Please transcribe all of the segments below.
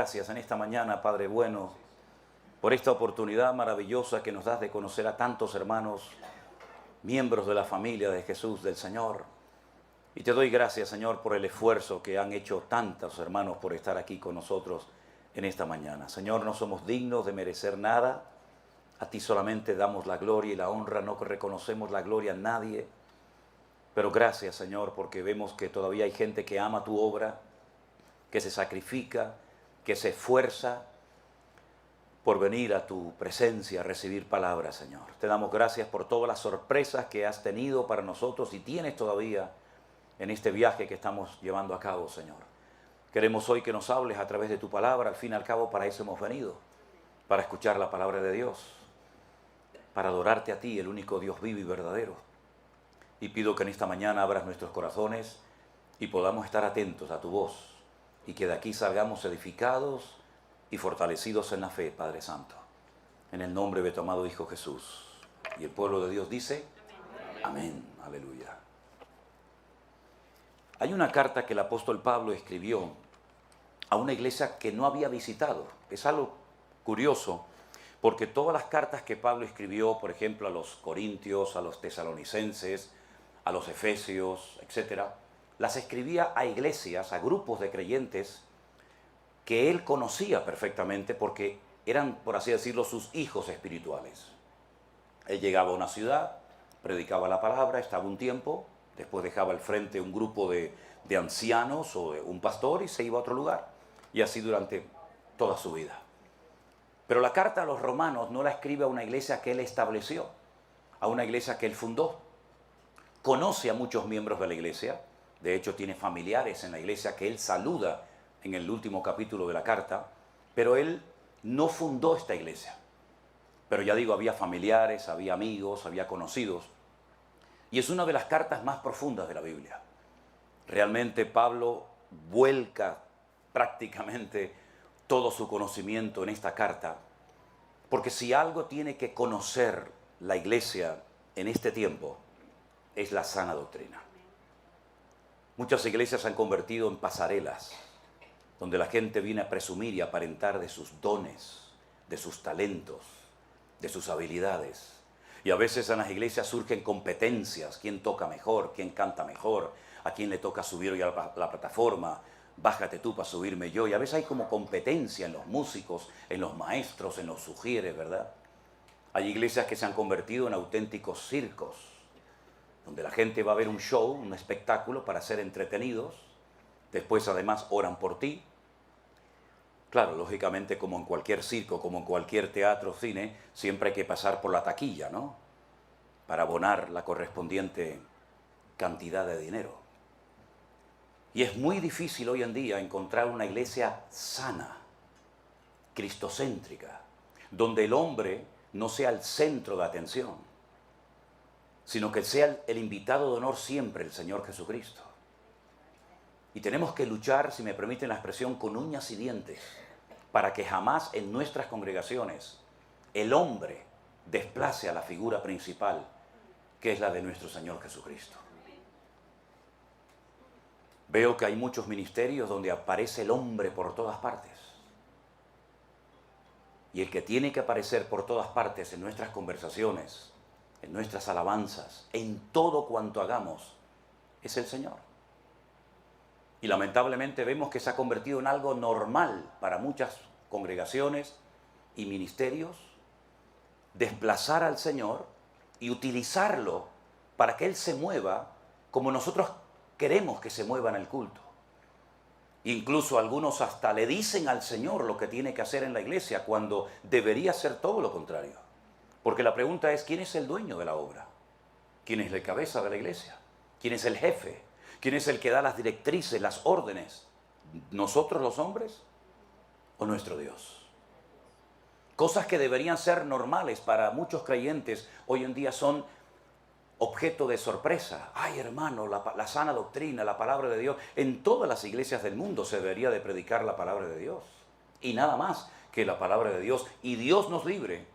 gracias en esta mañana, Padre bueno, por esta oportunidad maravillosa que nos das de conocer a tantos hermanos, miembros de la familia de Jesús, del Señor. Y te doy gracias, Señor, por el esfuerzo que han hecho tantos hermanos por estar aquí con nosotros en esta mañana. Señor, no somos dignos de merecer nada. A ti solamente damos la gloria y la honra, no reconocemos la gloria a nadie. Pero gracias, Señor, porque vemos que todavía hay gente que ama tu obra, que se sacrifica, que se esfuerza por venir a tu presencia a recibir palabras, Señor. Te damos gracias por todas las sorpresas que has tenido para nosotros y tienes todavía en este viaje que estamos llevando a cabo, Señor. Queremos hoy que nos hables a través de tu palabra. Al fin y al cabo, para eso hemos venido, para escuchar la palabra de Dios, para adorarte a ti, el único Dios vivo y verdadero. Y pido que en esta mañana abras nuestros corazones y podamos estar atentos a tu voz y que de aquí salgamos edificados y fortalecidos en la fe, Padre Santo. En el nombre de tu amado Hijo Jesús. Y el pueblo de Dios dice, amén, aleluya. Hay una carta que el apóstol Pablo escribió a una iglesia que no había visitado. Es algo curioso, porque todas las cartas que Pablo escribió, por ejemplo, a los corintios, a los tesalonicenses, a los efesios, etc., las escribía a iglesias, a grupos de creyentes que él conocía perfectamente porque eran, por así decirlo, sus hijos espirituales. Él llegaba a una ciudad, predicaba la palabra, estaba un tiempo, después dejaba al frente un grupo de ancianos o un pastor y se iba a otro lugar. Y así durante toda su vida. Pero la carta a los romanos no la escribe a una iglesia que él estableció, a una iglesia que él fundó. Conoce a muchos miembros de la iglesia, de hecho tiene familiares en la iglesia que él saluda en el último capítulo de la carta, pero él no fundó esta iglesia. Pero ya digo, había familiares, había amigos, había conocidos. Y es una de las cartas más profundas de la Biblia. Realmente Pablo vuelca prácticamente todo su conocimiento en esta carta, porque si algo tiene que conocer la iglesia en este tiempo, es la sana doctrina. Muchas iglesias se han convertido en pasarelas, donde la gente viene a presumir y aparentar de sus dones, de sus talentos, de sus habilidades. Y a veces en las iglesias surgen competencias, quién toca mejor, quién canta mejor, a quién le toca subir hoy a la plataforma, bájate tú para subirme yo. Y a veces hay como competencia en los músicos, en los maestros, en los sugieres, ¿verdad? Hay iglesias que se han convertido en auténticos circos, donde la gente va a ver un show, un espectáculo para ser entretenidos. Después además oran por ti. Claro, lógicamente como en cualquier circo, como en cualquier teatro, cine, siempre hay que pasar por la taquilla, ¿no? Para abonar la correspondiente cantidad de dinero. Y es muy difícil hoy en día encontrar una iglesia sana, cristocéntrica, donde el hombre no sea el centro de atención, sino que sea el invitado de honor siempre, el Señor Jesucristo. Y tenemos que luchar, si me permiten la expresión, con uñas y dientes, para que jamás en nuestras congregaciones el hombre desplace a la figura principal, que es la de nuestro Señor Jesucristo. Veo que hay muchos ministerios donde aparece el hombre por todas partes. Y el que tiene que aparecer por todas partes en nuestras conversaciones, en nuestras alabanzas, en todo cuanto hagamos, es el Señor. Y lamentablemente vemos que se ha convertido en algo normal para muchas congregaciones y ministerios, desplazar al Señor y utilizarlo para que Él se mueva como nosotros queremos que se mueva en el culto. Incluso algunos hasta le dicen al Señor lo que tiene que hacer en la iglesia, cuando debería ser todo lo contrario. Porque la pregunta es, ¿quién es el dueño de la obra? ¿Quién es la cabeza de la iglesia? ¿Quién es el jefe? ¿Quién es el que da las directrices, las órdenes? ¿Nosotros los hombres o nuestro Dios? Cosas que deberían ser normales para muchos creyentes hoy en día son objeto de sorpresa. Ay, hermano, la sana doctrina, la palabra de Dios. En todas las iglesias del mundo se debería de predicar la palabra de Dios. Y nada más que la palabra de Dios. Y Dios nos libre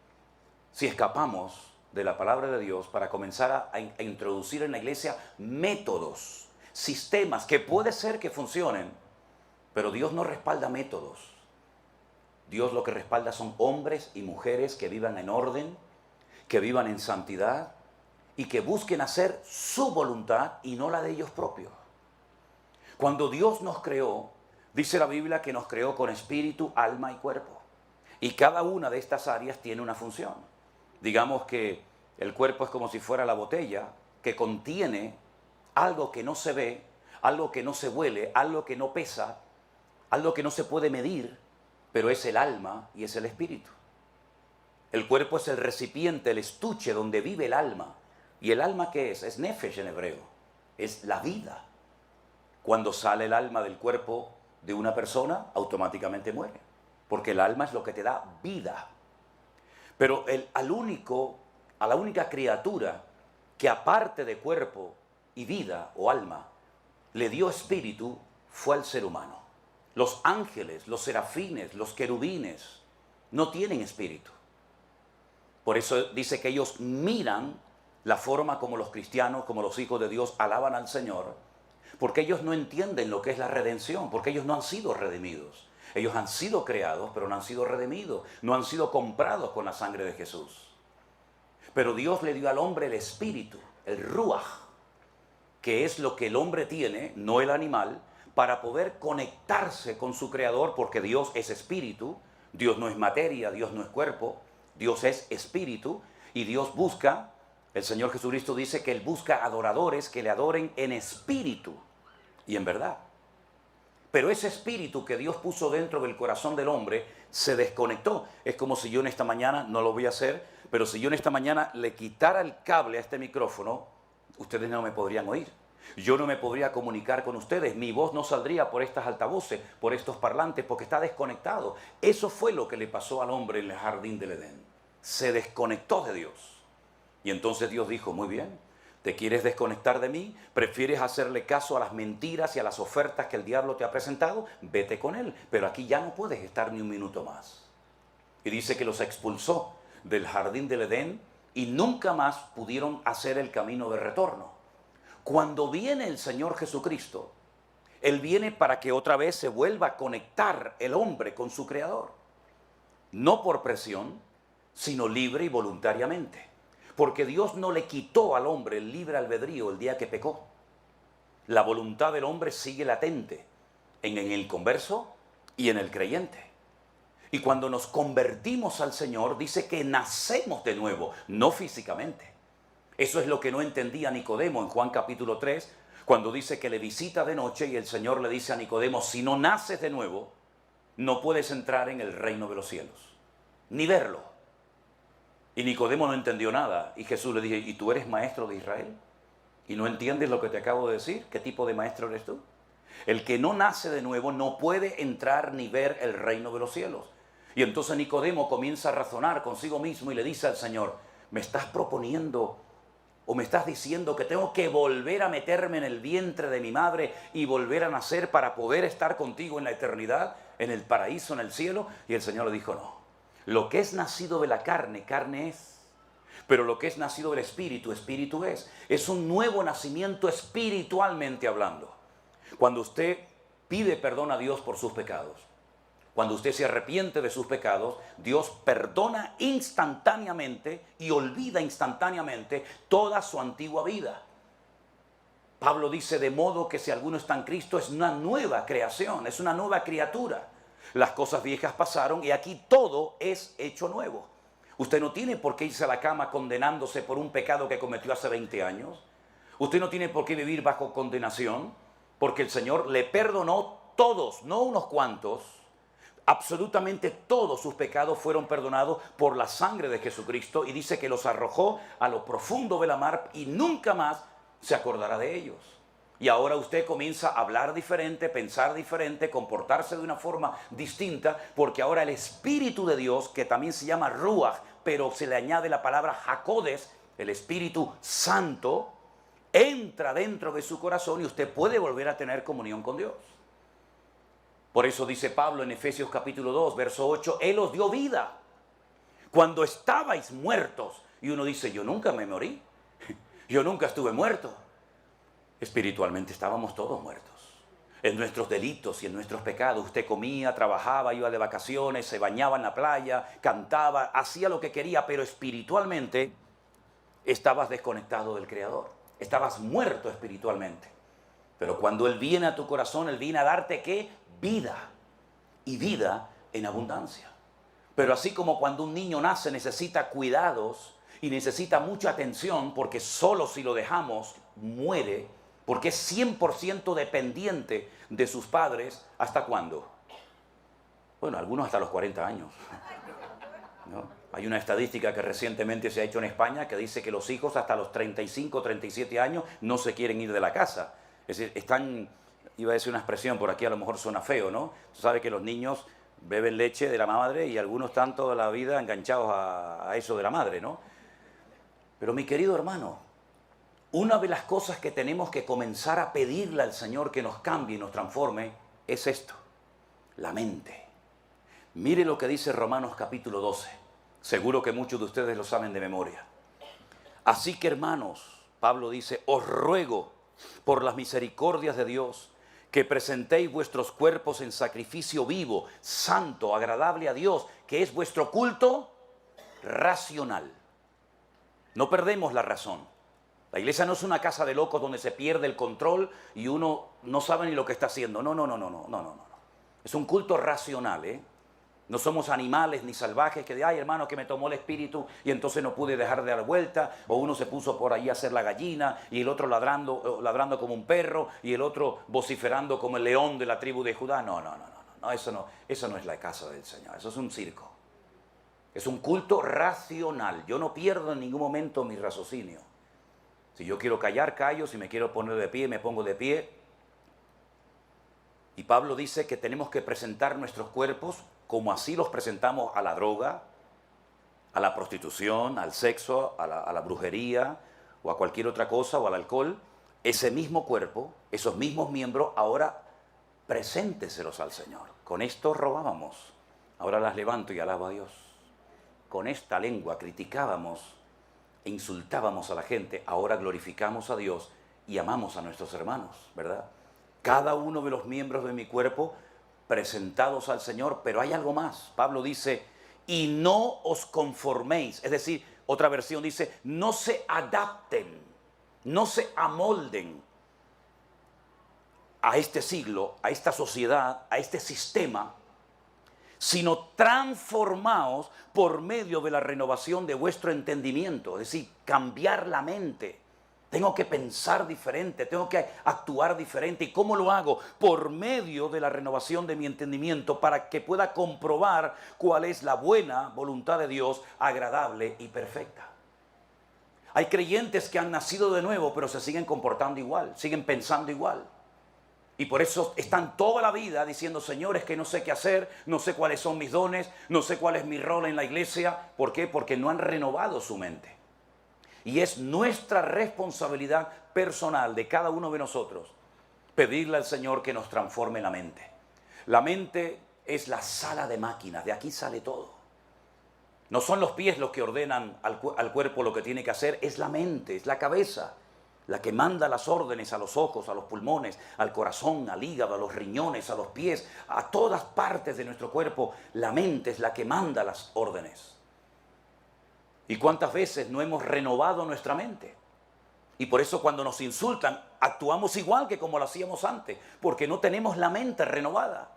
si escapamos de la palabra de Dios para comenzar a introducir en la iglesia métodos, sistemas que puede ser que funcionen, pero Dios no respalda métodos. Dios lo que respalda son hombres y mujeres que vivan en orden, que vivan en santidad y que busquen hacer su voluntad y no la de ellos propios. Cuando Dios nos creó, dice la Biblia que nos creó con espíritu, alma y cuerpo. Y cada una de estas áreas tiene una función. Digamos que el cuerpo es como si fuera la botella que contiene algo que no se ve, algo que no se huele, algo que no pesa, algo que no se puede medir, pero es el alma y es el espíritu. El cuerpo es el recipiente, el estuche donde vive el alma. ¿Y el alma qué es? Es nefesh en hebreo, es la vida. Cuando sale el alma del cuerpo de una persona, automáticamente muere, porque el alma es lo que te da vida. Pero a la única criatura que aparte de cuerpo y vida o alma, le dio espíritu, fue al ser humano. Los ángeles, los serafines, los querubines, no tienen espíritu. Por eso dice que ellos miran la forma como los cristianos, como los hijos de Dios alaban al Señor, porque ellos no entienden lo que es la redención, porque ellos no han sido redimidos. Ellos han sido creados, pero no han sido redimidos, no han sido comprados con la sangre de Jesús. Pero Dios le dio al hombre el espíritu, el ruaj, que es lo que el hombre tiene, no el animal, para poder conectarse con su creador, porque Dios es espíritu, Dios no es materia, Dios no es cuerpo, Dios es espíritu, y Dios busca, el Señor Jesucristo dice que Él busca adoradores que le adoren en espíritu y en verdad. Pero ese espíritu que Dios puso dentro del corazón del hombre se desconectó. Es como si yo en esta mañana, no lo voy a hacer, pero si yo en esta mañana le quitara el cable a este micrófono, ustedes no me podrían oír. Yo no me podría comunicar con ustedes, mi voz no saldría por estas altavoces, por estos parlantes, porque está desconectado. Eso fue lo que le pasó al hombre en el jardín del Edén. Se desconectó de Dios. Y entonces Dios dijo, muy bien, ¿te quieres desconectar de mí? ¿Prefieres hacerle caso a las mentiras y a las ofertas que el diablo te ha presentado? Vete con él, pero aquí ya no puedes estar ni un minuto más. Y dice que los expulsó del jardín del Edén y nunca más pudieron hacer el camino de retorno. Cuando viene el Señor Jesucristo, Él viene para que otra vez se vuelva a conectar el hombre con su Creador. No por presión, sino libre y voluntariamente. Porque Dios no le quitó al hombre el libre albedrío el día que pecó. La voluntad del hombre sigue latente en el converso y en el creyente. Y cuando nos convertimos al Señor, dice que nacemos de nuevo, no físicamente. Eso es lo que no entendía Nicodemo en Juan capítulo 3, cuando dice que le visita de noche y el Señor le dice a Nicodemo, si no naces de nuevo, no puedes entrar en el reino de los cielos, ni verlo. Y Nicodemo no entendió nada. Y Jesús le dijo, ¿y tú eres maestro de Israel? ¿Y no entiendes lo que te acabo de decir? ¿Qué tipo de maestro eres tú? El que no nace de nuevo no puede entrar ni ver el reino de los cielos. Y entonces Nicodemo comienza a razonar consigo mismo y le dice al Señor, ¿me estás proponiendo o me estás diciendo que tengo que volver a meterme en el vientre de mi madre y volver a nacer para poder estar contigo en la eternidad, en el paraíso, en el cielo? Y el Señor le dijo, no. Lo que es nacido de la carne, carne es. Pero lo que es nacido del espíritu, espíritu es. Es un nuevo nacimiento espiritualmente hablando. Cuando usted pide perdón a Dios por sus pecados, cuando usted se arrepiente de sus pecados, Dios perdona instantáneamente y olvida instantáneamente toda su antigua vida. Pablo dice, de modo que si alguno está en Cristo es una nueva creación, es una nueva criatura. Las cosas viejas pasaron y aquí todo es hecho nuevo. Usted no tiene por qué irse a la cama condenándose por un pecado que cometió hace 20 años. Usted no tiene por qué vivir bajo condenación, porque el Señor le perdonó todos, no unos cuantos. Absolutamente todos sus pecados fueron perdonados por la sangre de Jesucristo y dice que los arrojó a lo profundo de la mar y nunca más se acordará de ellos. Y ahora usted comienza a hablar diferente, pensar diferente, comportarse de una forma distinta, porque ahora el Espíritu de Dios, que también se llama Ruach, pero se le añade la palabra Hakodes, el Espíritu Santo, entra dentro de su corazón y usted puede volver a tener comunión con Dios. Por eso dice Pablo en Efesios capítulo 2, verso 8, Él os dio vida cuando estabais muertos. Y uno dice, yo nunca me morí, yo nunca estuve muerto. Espiritualmente estábamos todos muertos. en nuestros delitos y en nuestros pecados. Usted comía, trabajaba, iba de vacaciones, se bañaba en la playa, cantaba, hacía lo que quería, pero espiritualmente estabas desconectado del Creador. Estabas muerto espiritualmente. Pero cuando Él viene a tu corazón, Él viene a darte ¿qué? Vida. Y vida en abundancia. Pero así como cuando un niño nace necesita cuidados y necesita mucha atención, porque solo si lo dejamos muere, porque es 100% dependiente de sus padres, ¿hasta cuándo? Bueno, algunos hasta los 40 años. ¿No? Hay una estadística que recientemente se ha hecho en España que dice que los hijos hasta los 35, 37 años no se quieren ir de la casa. Es decir, están, iba a decir una expresión, por aquí a lo mejor suena feo, ¿no? Tú sabes que los niños beben leche de la madre y algunos están toda la vida enganchados a eso de la madre, ¿no? Pero mi querido hermano, una de las cosas que tenemos que comenzar a pedirle al Señor que nos cambie y nos transforme es esto, la mente. Mire lo que dice Romanos capítulo 12. Seguro que muchos de ustedes lo saben de memoria. Así que hermanos, Pablo dice, os ruego por las misericordias de Dios que presentéis vuestros cuerpos en sacrificio vivo, santo, agradable a Dios, que es vuestro culto racional. No perdemos la razón. La iglesia no es una casa de locos donde se pierde el control y uno no sabe ni lo que está haciendo. No. Es un culto racional, ¿eh? No somos animales ni salvajes que de, ay hermano, que me tomó el espíritu y entonces no pude dejar de dar vuelta, o uno se puso por ahí a hacer la gallina y el otro ladrando como un perro y el otro vociferando como el león de la tribu de Judá. No, eso no es la casa del Señor, eso es un circo. Es un culto racional. Yo no pierdo en ningún momento mi raciocinio. Si yo quiero callar, callo. Si me quiero poner de pie, me pongo de pie. Y Pablo dice que tenemos que presentar nuestros cuerpos como así los presentamos a la droga, a la prostitución, al sexo, a la brujería o a cualquier otra cosa o al alcohol. Ese mismo cuerpo, esos mismos miembros, ahora presénteselos al Señor. Con esto robábamos, ahora las levanto y alabo a Dios. Con esta lengua criticábamos e insultábamos a la gente, ahora glorificamos a Dios y amamos a nuestros hermanos, ¿verdad? Cada uno de los miembros de mi cuerpo presentados al Señor, pero hay algo más. Pablo dice, y no os conforméis, es decir, otra versión dice, no se adapten, no se amolden a este siglo, a esta sociedad, a este sistema, sino transformaos por medio de la renovación de vuestro entendimiento, es decir, cambiar la mente. Tengo que pensar diferente, tengo que actuar diferente. ¿Y cómo lo hago? Por medio de la renovación de mi entendimiento para que pueda comprobar cuál es la buena voluntad de Dios, agradable y perfecta. Hay creyentes que han nacido de nuevo, pero se siguen comportando igual, siguen pensando igual. Y por eso están toda la vida diciendo, Señor, es que no sé qué hacer, no sé cuáles son mis dones, no sé cuál es mi rol en la iglesia. ¿Por qué? Porque no han renovado su mente. Y es nuestra responsabilidad personal de cada uno de nosotros pedirle al Señor que nos transforme la mente. La mente es la sala de máquinas, de aquí sale todo. No son los pies los que ordenan al cuerpo lo que tiene que hacer, es la mente, es la cabeza, la que manda las órdenes a los ojos, a los pulmones, al corazón, al hígado, a los riñones, a los pies, a todas partes de nuestro cuerpo. La mente es la que manda las órdenes. ¿Y cuántas veces no hemos renovado nuestra mente? Y por eso cuando nos insultan, actuamos igual que como lo hacíamos antes, porque no tenemos la mente renovada,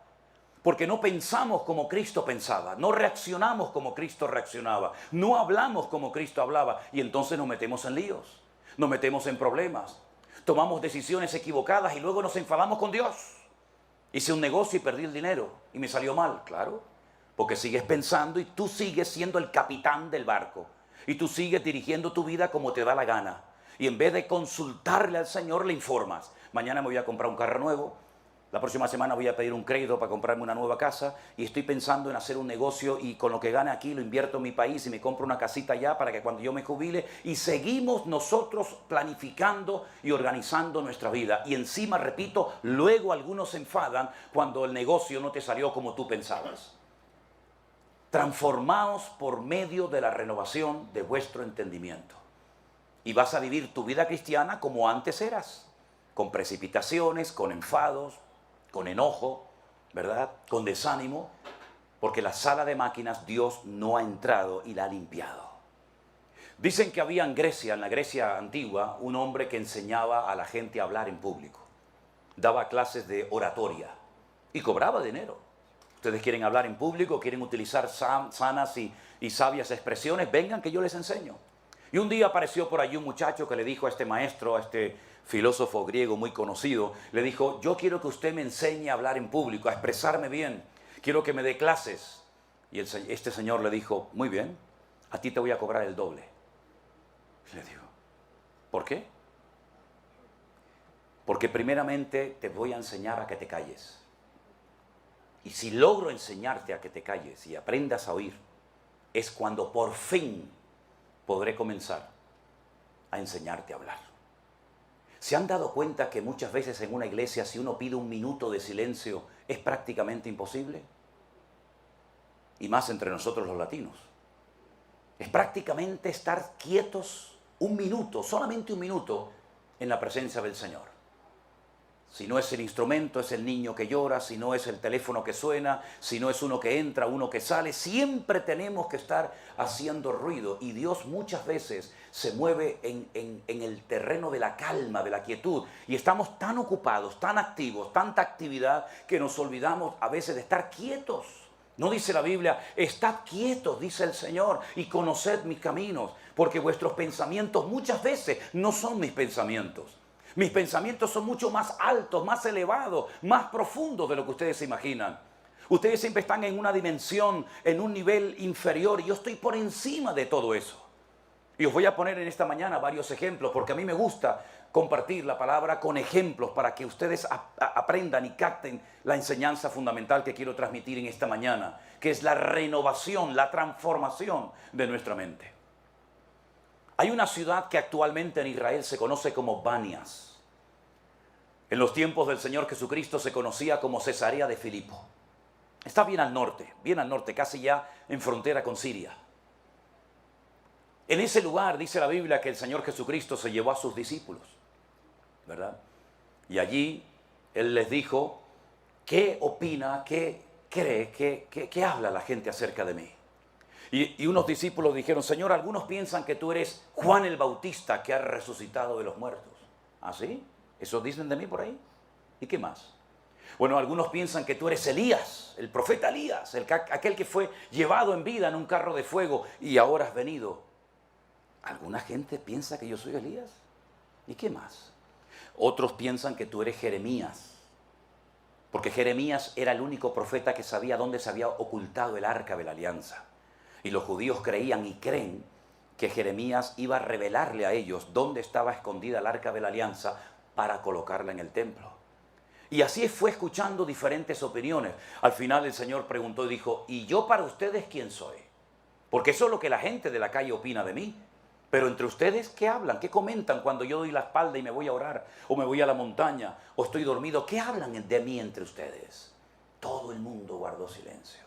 porque no pensamos como Cristo pensaba, no reaccionamos como Cristo reaccionaba, no hablamos como Cristo hablaba, y entonces nos metemos en líos, nos metemos en problemas, tomamos decisiones equivocadas y luego nos enfadamos con Dios. Hice un negocio y perdí el dinero y me salió mal, claro, porque sigues pensando y tú sigues siendo el capitán del barco. Y tú sigues dirigiendo tu vida como te da la gana. Y en vez de consultarle al Señor, le informas. Mañana me voy a comprar un carro nuevo. La próxima semana voy a pedir un crédito para comprarme una nueva casa. Y estoy pensando en hacer un negocio y con lo que gane aquí lo invierto en mi país y me compro una casita allá para que cuando yo me jubile. Y seguimos nosotros planificando y organizando nuestra vida. Y encima, repito, luego algunos se enfadan cuando el negocio no te salió como tú pensabas. Transformaos por medio de la renovación de vuestro entendimiento. Y vas a vivir tu vida cristiana como antes eras, con precipitaciones, con enfados, con enojo, ¿verdad? Con desánimo, porque la sala de máquinas Dios no ha entrado y la ha limpiado. Dicen que había en Grecia, en la Grecia antigua, un hombre que enseñaba a la gente a hablar en público. Daba clases de oratoria y cobraba dinero. Ustedes quieren hablar en público, quieren utilizar sanas y sabias expresiones, vengan que yo les enseño. Y un día apareció por allí un muchacho que le dijo a este maestro, a este filósofo griego muy conocido, le dijo, yo quiero que usted me enseñe a hablar en público, a expresarme bien, quiero que me dé clases. Y este señor le dijo, muy bien, a ti te voy a cobrar el doble. Le digo, ¿por qué? Porque primeramente te voy a enseñar a que te calles. Y si logro enseñarte a que te calles y aprendas a oír, es cuando por fin podré comenzar a enseñarte a hablar. ¿Se han dado cuenta que muchas veces en una iglesia si uno pide un minuto de silencio es prácticamente imposible? Y más entre nosotros los latinos. Es prácticamente estar quietos un minuto, solamente un minuto, en la presencia del Señor. Si no es el instrumento, es el niño que llora, si no es el teléfono que suena, si no es uno que entra, uno que sale, siempre tenemos que estar haciendo ruido. Y Dios muchas veces se mueve en el terreno de la calma, de la quietud. Y estamos tan ocupados, tan activos, tanta actividad, que nos olvidamos a veces de estar quietos. No dice la Biblia, estad quietos, dice el Señor, y conoced mis caminos, porque vuestros pensamientos muchas veces no son mis pensamientos. Mis pensamientos son mucho más altos, más elevados, más profundos de lo que ustedes se imaginan. Ustedes siempre están en una dimensión, en un nivel inferior, y yo estoy por encima de todo eso. Y os voy a poner en esta mañana varios ejemplos, porque a mí me gusta compartir la palabra con ejemplos para que ustedes aprendan y capten la enseñanza fundamental que quiero transmitir en esta mañana, que es la renovación, la transformación de nuestra mente. Hay una ciudad que actualmente en Israel se conoce como Banias. En los tiempos del Señor Jesucristo se conocía como Cesarea de Filipo. Está bien al norte, casi ya en frontera con Siria. En ese lugar dice la Biblia que el Señor Jesucristo se llevó a sus discípulos, ¿verdad? Y allí Él les dijo, ¿qué opina, qué cree, qué habla la gente acerca de mí? Y unos discípulos dijeron, Señor, algunos piensan que tú eres Juan el Bautista que ha resucitado de los muertos. ¿Ah, sí? ¿Eso dicen de mí por ahí? ¿Y qué más? Bueno, algunos piensan que tú eres Elías, el profeta Elías, aquel que fue llevado en vida en un carro de fuego y ahora has venido. ¿Alguna gente piensa que yo soy Elías? ¿Y qué más? Otros piensan que tú eres Jeremías, porque Jeremías era el único profeta que sabía dónde se había ocultado el arca de la alianza. Y los judíos creían y creen que Jeremías iba a revelarle a ellos dónde estaba escondida el arca de la alianza para colocarla en el templo. Y así fue escuchando diferentes opiniones. Al final el Señor preguntó y dijo, ¿y yo para ustedes quién soy? Porque eso es lo que la gente de la calle opina de mí. Pero entre ustedes, ¿qué hablan? ¿Qué comentan cuando yo doy la espalda y me voy a orar? ¿O me voy a la montaña? ¿O estoy dormido? ¿Qué hablan de mí entre ustedes? Todo el mundo guardó silencio.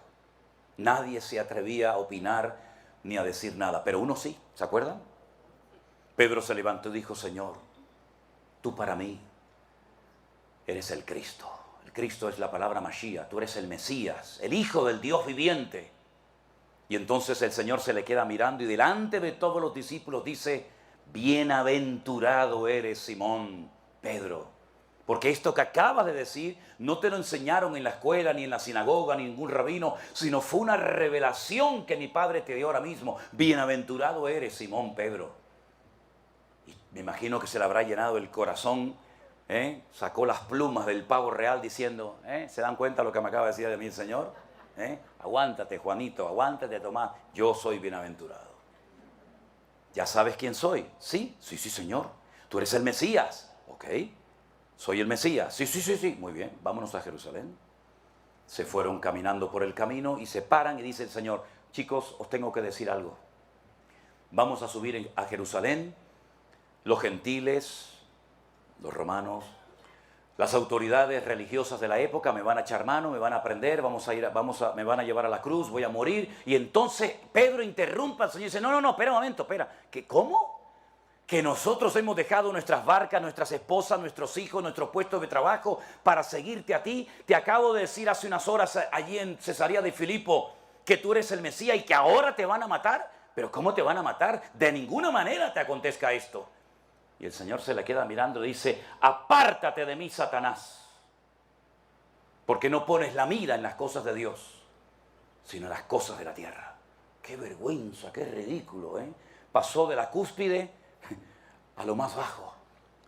Nadie se atrevía a opinar ni a decir nada. Pero uno sí, ¿se acuerdan? Pedro se levantó y dijo, Señor, tú para mí eres el Cristo. El Cristo es la palabra Mashiach. Tú eres el Mesías, el Hijo del Dios viviente. Y entonces el Señor se le queda mirando y delante de todos los discípulos dice, bienaventurado eres Simón, Pedro. Porque esto que acabas de decir no te lo enseñaron en la escuela, ni en la sinagoga, ni ningún rabino, sino fue una revelación que mi Padre te dio ahora mismo. Bienaventurado eres Simón, Pedro. Y me imagino que se le habrá llenado el corazón, sacó las plumas del pavo real diciendo, ¿se dan cuenta lo que me acaba de decir de mí el Señor? Aguántate, Juanito, aguántate, Tomás, yo soy bienaventurado. ¿Ya sabes quién soy? Sí, Señor. Tú eres el Mesías, ¿ok? Soy el Mesías, sí, muy bien, vámonos a Jerusalén. Se fueron caminando por el camino y se paran y dice el Señor, chicos, os tengo que decir algo. Vamos a subir a Jerusalén, los gentiles, los romanos, las autoridades religiosas de la época me van a echar mano, me van a prender, me van a llevar a la cruz, voy a morir. Y entonces Pedro interrumpe al Señor y dice, no, espera un momento, espera. ¿Cómo? que nosotros hemos dejado nuestras barcas, nuestras esposas, nuestros hijos, nuestros puestos de trabajo para seguirte a ti. Te acabo de decir hace unas horas allí en Cesarea de Filipo que tú eres el Mesías y que ahora te van a matar. Pero ¿cómo te van a matar? De ninguna manera te acontezca esto. Y el Señor se le queda mirando y dice, apártate de mí, Satanás, porque no pones la mira en las cosas de Dios, sino en las cosas de la tierra. Qué vergüenza, qué ridículo, ¿eh? Pasó de la cúspide a lo más bajo.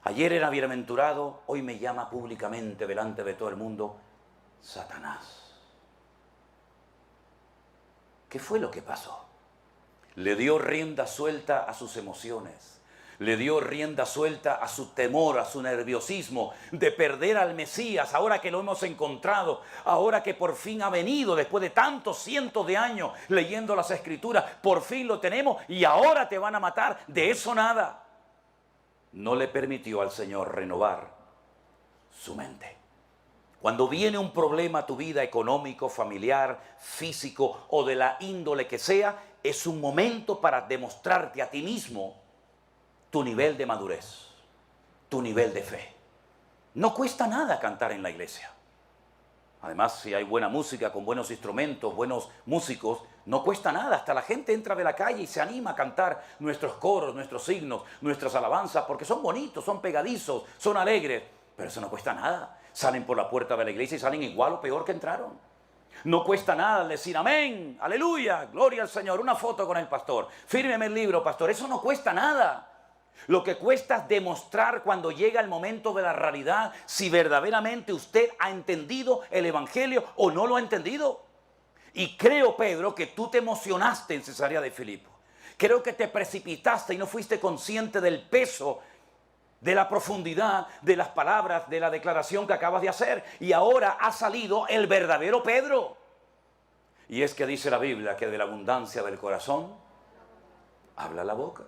Ayer era bienaventurado, hoy me llama públicamente delante de todo el mundo Satanás. ¿Qué fue lo que pasó? Le dio rienda suelta a sus emociones. Le dio rienda suelta a su temor, a su nerviosismo de perder al Mesías, ahora que lo hemos encontrado, ahora que por fin ha venido, después de tantos cientos de años leyendo las Escrituras, por fin lo tenemos y ahora te van a matar. De eso nada. No le permitió al Señor renovar su mente. Cuando viene un problema a tu vida económico, familiar, físico o de la índole que sea, es un momento para demostrarte a ti mismo tu nivel de madurez, tu nivel de fe. No cuesta nada cantar en la iglesia. Además, si hay buena música, con buenos instrumentos, buenos músicos, no cuesta nada. Hasta la gente entra de la calle y se anima a cantar nuestros coros, nuestros signos, nuestras alabanzas, porque son bonitos, son pegadizos, son alegres. Pero eso no cuesta nada. Salen por la puerta de la iglesia y salen igual o peor que entraron. No cuesta nada decir amén, aleluya, gloria al Señor, una foto con el pastor, fírmeme el libro, pastor. Eso no cuesta nada. Lo que cuesta es demostrar cuando llega el momento de la realidad si verdaderamente usted ha entendido el Evangelio o no lo ha entendido. Y creo, Pedro, que tú te emocionaste en Cesarea de Filipo. Creo que te precipitaste y no fuiste consciente del peso, de la profundidad de las palabras, de la declaración que acabas de hacer. Y ahora ha salido el verdadero Pedro. Y es que dice la Biblia que de la abundancia del corazón habla la boca.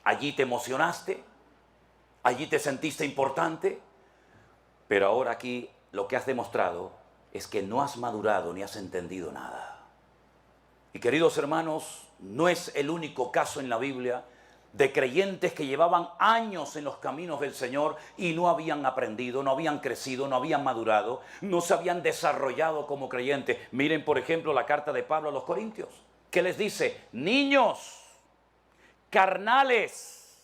Allí te emocionaste, allí te sentiste importante, pero ahora aquí lo que has demostrado es que no has madurado ni has entendido nada. Y queridos hermanos, no es el único caso en la Biblia de creyentes que llevaban años en los caminos del Señor y no habían aprendido, no habían crecido, no habían madurado, no se habían desarrollado como creyentes. Miren, por ejemplo, la carta de Pablo a los Corintios, que les dice, niños carnales,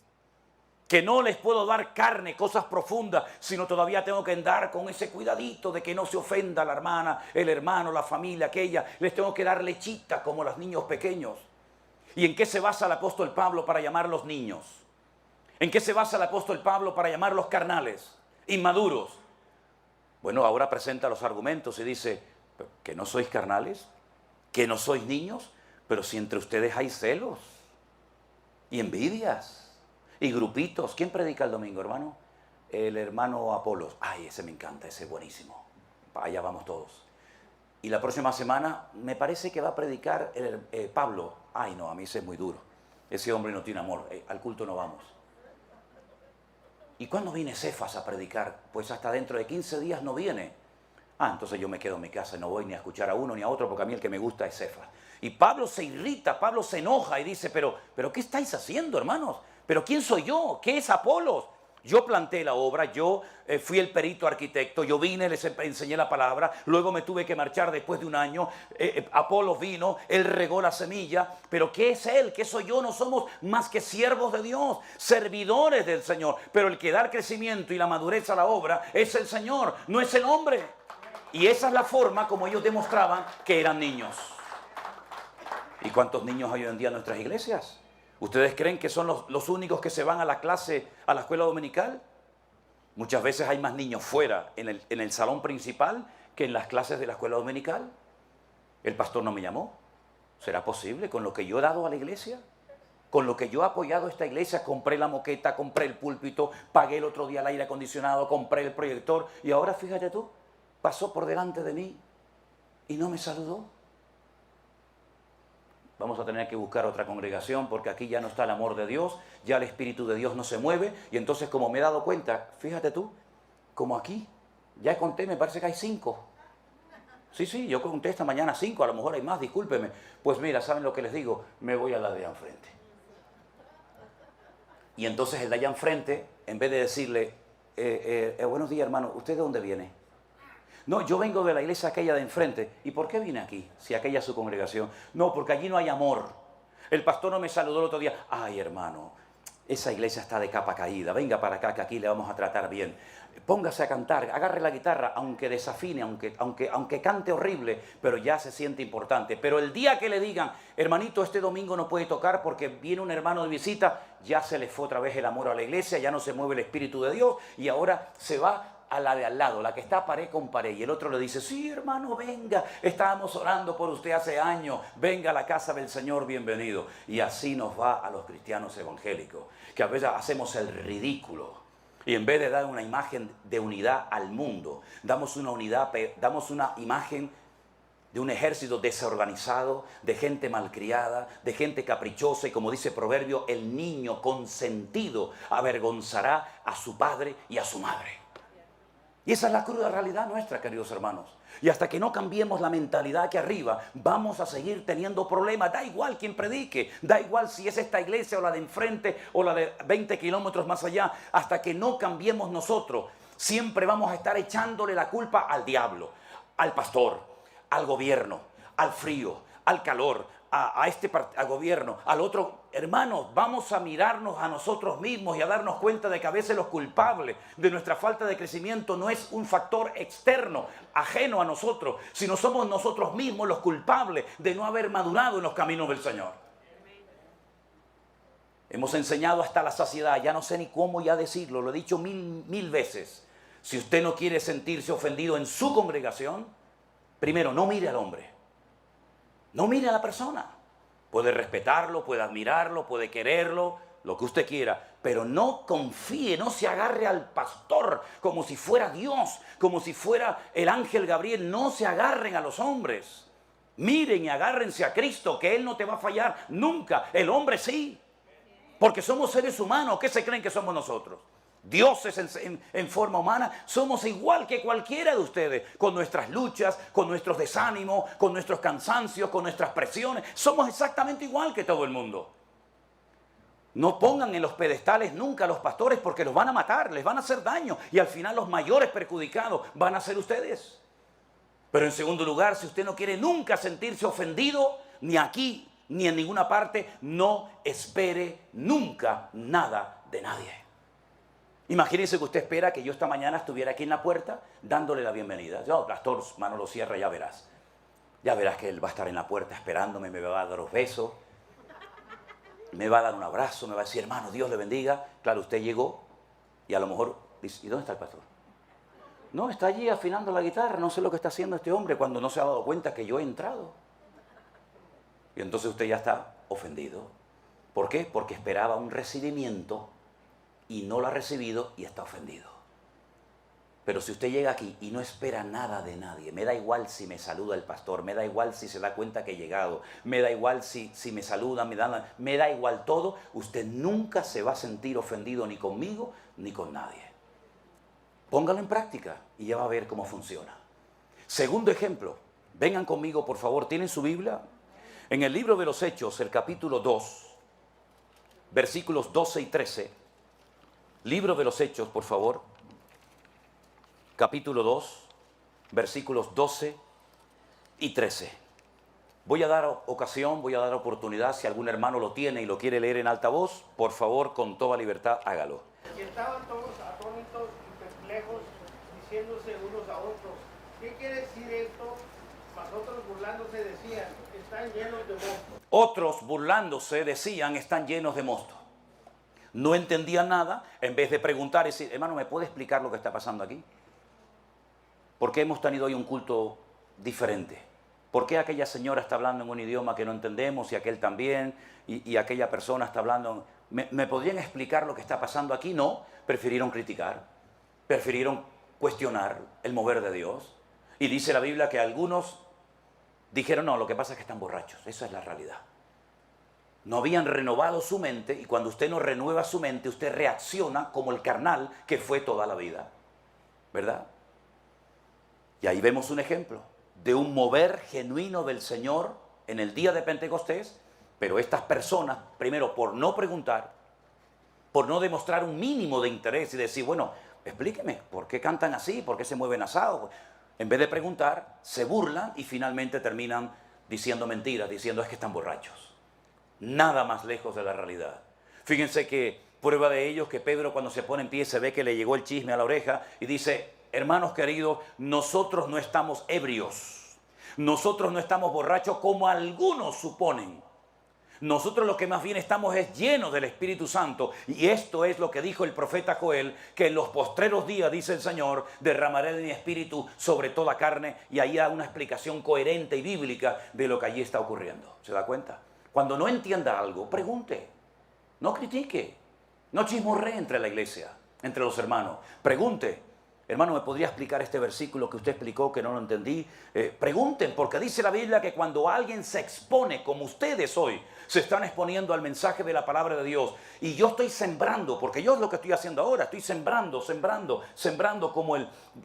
que no les puedo dar carne, cosas profundas, sino todavía tengo que andar con ese cuidadito de que no se ofenda la hermana, el hermano, la familia, aquella. Les tengo que dar lechita como los niños pequeños. ¿Y en qué se basa el apóstol Pablo para llamarlos niños? ¿En qué se basa el apóstol Pablo para llamarlos carnales, inmaduros? Bueno, ahora presenta los argumentos y dice, ¿que no sois carnales? ¿Que no sois niños? Pero si entre ustedes hay celos y envidias y grupitos. ¿Quién predica el domingo, hermano? El hermano Apolos. Ay, ese me encanta, ese es buenísimo. Allá vamos todos. Y la próxima semana me parece que va a predicar Pablo. Ay, no, a mí ese es muy duro. Ese hombre no tiene amor. Al culto no vamos. ¿Y cuándo viene Cefas a predicar? Pues hasta dentro de 15 días no viene. Ah, entonces yo me quedo en mi casa y no voy ni a escuchar a uno ni a otro porque a mí el que me gusta es Cefas. Y Pablo se irrita, Pablo se enoja y dice, pero ¿qué estáis haciendo, hermanos? ¿Pero quién soy yo? ¿Qué es Apolos? Yo planté la obra, yo fui el perito arquitecto, yo vine, les enseñé la palabra, luego me tuve que marchar después de un año, Apolos vino, él regó la semilla, pero ¿qué es él? ¿Qué soy yo? No somos más que siervos de Dios, servidores del Señor, pero el que da el crecimiento y la madurez a la obra es el Señor, no es el hombre. Y esa es la forma como ellos demostraban que eran niños. ¿Y cuántos niños hay hoy en día en nuestras iglesias? ¿Ustedes creen que son los únicos que se van a la clase, a la escuela dominical? Muchas veces hay más niños fuera, en el salón principal, que en las clases de la escuela dominical. El pastor no me llamó. ¿Será posible con lo que yo he dado a la iglesia? Con lo que yo he apoyado a esta iglesia, compré la moqueta, compré el púlpito, pagué el otro día el aire acondicionado, compré el proyector y ahora fíjate tú, pasó por delante de mí y no me saludó. Vamos a tener que buscar otra congregación porque aquí ya no está el amor de Dios, ya el Espíritu de Dios no se mueve. Y entonces, como me he dado cuenta, fíjate tú, como aquí, ya conté, me parece que hay 5. Sí, yo conté esta mañana 5, a lo mejor hay más, discúlpeme. Pues mira, ¿saben lo que les digo? Me voy a la de enfrente. Y entonces el de allá enfrente, en vez de decirle, buenos días hermano, ¿usted de dónde viene? No, yo vengo de la iglesia aquella de enfrente. ¿Y por qué vine aquí? Si aquella es su congregación. No, porque allí no hay amor. El pastor no me saludó el otro día. Ay, hermano, esa iglesia está de capa caída. Venga para acá que aquí le vamos a tratar bien. Póngase a cantar, agarre la guitarra, aunque desafine, aunque cante horrible, pero ya se siente importante. Pero el día que le digan, hermanito, este domingo no puede tocar porque viene un hermano de visita, ya se le fue otra vez el amor a la iglesia, ya no se mueve el Espíritu de Dios y ahora se va a la de al lado, la que está pared con pared. Y el otro le dice, sí, hermano, venga, estábamos orando por usted hace años, venga a la casa del Señor, bienvenido. Y así nos va a los cristianos evangélicos, que a veces hacemos el ridículo. Y en vez de dar una imagen de unidad al mundo, damos una imagen de un ejército desorganizado, de gente malcriada, de gente caprichosa. Y como dice el proverbio, el niño consentido avergonzará a su padre y a su madre. Y esa es la cruda realidad nuestra, queridos hermanos. Y hasta que no cambiemos la mentalidad aquí arriba, vamos a seguir teniendo problemas. Da igual quien predique, da igual si es esta iglesia o la de enfrente o la de 20 kilómetros más allá. Hasta que no cambiemos nosotros, siempre vamos a estar echándole la culpa al diablo, al pastor, al gobierno, al frío, al calor, al gobierno, al otro. Hermanos, vamos a mirarnos a nosotros mismos y a darnos cuenta de que a veces los culpables de nuestra falta de crecimiento no es un factor externo, ajeno a nosotros, sino somos nosotros mismos los culpables de no haber madurado en los caminos del Señor. Hemos enseñado hasta la saciedad, ya no sé ni cómo ya decirlo, lo he dicho mil veces. Si usted no quiere sentirse ofendido en su congregación, primero no mire al hombre, no mire a la persona. Puede respetarlo, puede admirarlo, puede quererlo, lo que usted quiera, pero no confíe, no se agarre al pastor como si fuera Dios, como si fuera el ángel Gabriel. No se agarren a los hombres. Miren y agárrense a Cristo, que Él no te va a fallar nunca. El hombre sí, porque somos seres humanos. ¿Qué se creen que somos nosotros? Dioses en forma humana. Somos igual que cualquiera de ustedes, con nuestras luchas, con nuestros desánimos, con nuestros cansancios, con nuestras presiones. Somos exactamente igual que todo el mundo. No pongan en los pedestales nunca a los pastores, porque los van a matar, les van a hacer daño, y al final los mayores perjudicados van a ser ustedes. Pero en segundo lugar, si usted no quiere nunca sentirse ofendido, ni aquí ni en ninguna parte, no espere nunca nada de nadie. Imagínense que usted espera que yo esta mañana estuviera aquí en la puerta dándole la bienvenida. Yo, pastor, mano lo cierra, ya verás. Ya verás que él va a estar en la puerta esperándome, me va a dar los besos, me va a dar un abrazo, me va a decir, hermano, Dios le bendiga. Claro, usted llegó y a lo mejor dice, ¿y dónde está el pastor? No, está allí afinando la guitarra, no sé lo que está haciendo este hombre cuando no se ha dado cuenta que yo he entrado. Y entonces usted ya está ofendido. ¿Por qué? Porque esperaba un recibimiento y no lo ha recibido y está ofendido. Pero si usted llega aquí y no espera nada de nadie, me da igual si me saluda el pastor, me da igual si se da cuenta que he llegado, me da igual si me saluda, me da igual todo, usted nunca se va a sentir ofendido ni conmigo ni con nadie. Póngalo en práctica y ya va a ver cómo funciona. Segundo ejemplo, vengan conmigo por favor, ¿tienen su Biblia? En el libro de los Hechos, el capítulo 2, versículos 12 y 13, libro de los Hechos, por favor, capítulo 2, versículos 12 y 13. Voy a dar ocasión, voy a dar oportunidad, si algún hermano lo tiene y lo quiere leer en alta voz, por favor, con toda libertad, hágalo. Y estaban todos atónitos y perplejos, diciéndose unos a otros, ¿qué quiere decir esto? Mas otros burlándose decían, están llenos de mosto. Otros burlándose decían, están llenos de mosto. No entendían nada, en vez de preguntar y decir, hermano, ¿me puede explicar lo que está pasando aquí? ¿Por qué hemos tenido hoy un culto diferente? ¿Por qué aquella señora está hablando en un idioma que no entendemos y aquel también? Y aquella persona está hablando... ¿Me podrían explicar lo que está pasando aquí? No, prefirieron criticar, prefirieron cuestionar el mover de Dios. Y dice la Biblia que algunos dijeron, no, lo que pasa es que están borrachos. Esa es la realidad. No habían renovado su mente, y cuando usted no renueva su mente, usted reacciona como el carnal que fue toda la vida. ¿Verdad? Y ahí vemos un ejemplo de un mover genuino del Señor en el día de Pentecostés, pero estas personas, primero, por no preguntar, por no demostrar un mínimo de interés y decir, bueno, explíqueme, ¿por qué cantan así? ¿Por qué se mueven asados? En vez de preguntar, se burlan y finalmente terminan diciendo mentiras, diciendo es que están borrachos. Nada más lejos de la realidad. Fíjense que prueba de ello que Pedro, cuando se pone en pie, se ve que le llegó el chisme a la oreja y dice, hermanos queridos, nosotros no estamos ebrios, nosotros no estamos borrachos como algunos suponen. Nosotros lo que más bien estamos es llenos del Espíritu Santo, y esto es lo que dijo el profeta Joel, que en los postreros días, dice el Señor, derramaré de mi Espíritu sobre toda carne, y ahí da una explicación coherente y bíblica de lo que allí está ocurriendo. ¿Se da cuenta? Cuando no entienda algo, pregunte, no critique, no chismorree entre la iglesia, entre los hermanos, pregunte. Hermano, ¿me podría explicar este versículo que usted explicó que no lo entendí? Pregunten, porque dice la Biblia que cuando alguien se expone, como ustedes hoy, se están exponiendo al mensaje de la palabra de Dios, y yo estoy sembrando, porque yo es lo que estoy haciendo ahora, estoy sembrando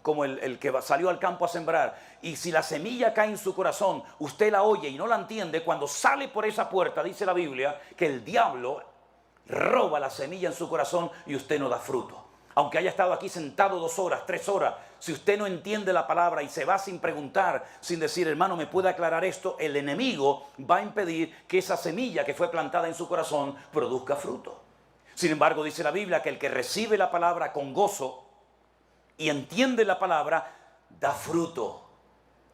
como el que salió al campo a sembrar, y si la semilla cae en su corazón, usted la oye y no la entiende, cuando sale por esa puerta, dice la Biblia, que el diablo roba la semilla en su corazón y usted no da fruto. Aunque haya estado aquí sentado 2 horas, 3 horas, si usted no entiende la palabra y se va sin preguntar, sin decir, hermano, ¿me puede aclarar esto? El enemigo va a impedir que esa semilla que fue plantada en su corazón produzca fruto. Sin embargo, dice la Biblia que el que recibe la palabra con gozo y entiende la palabra, da fruto.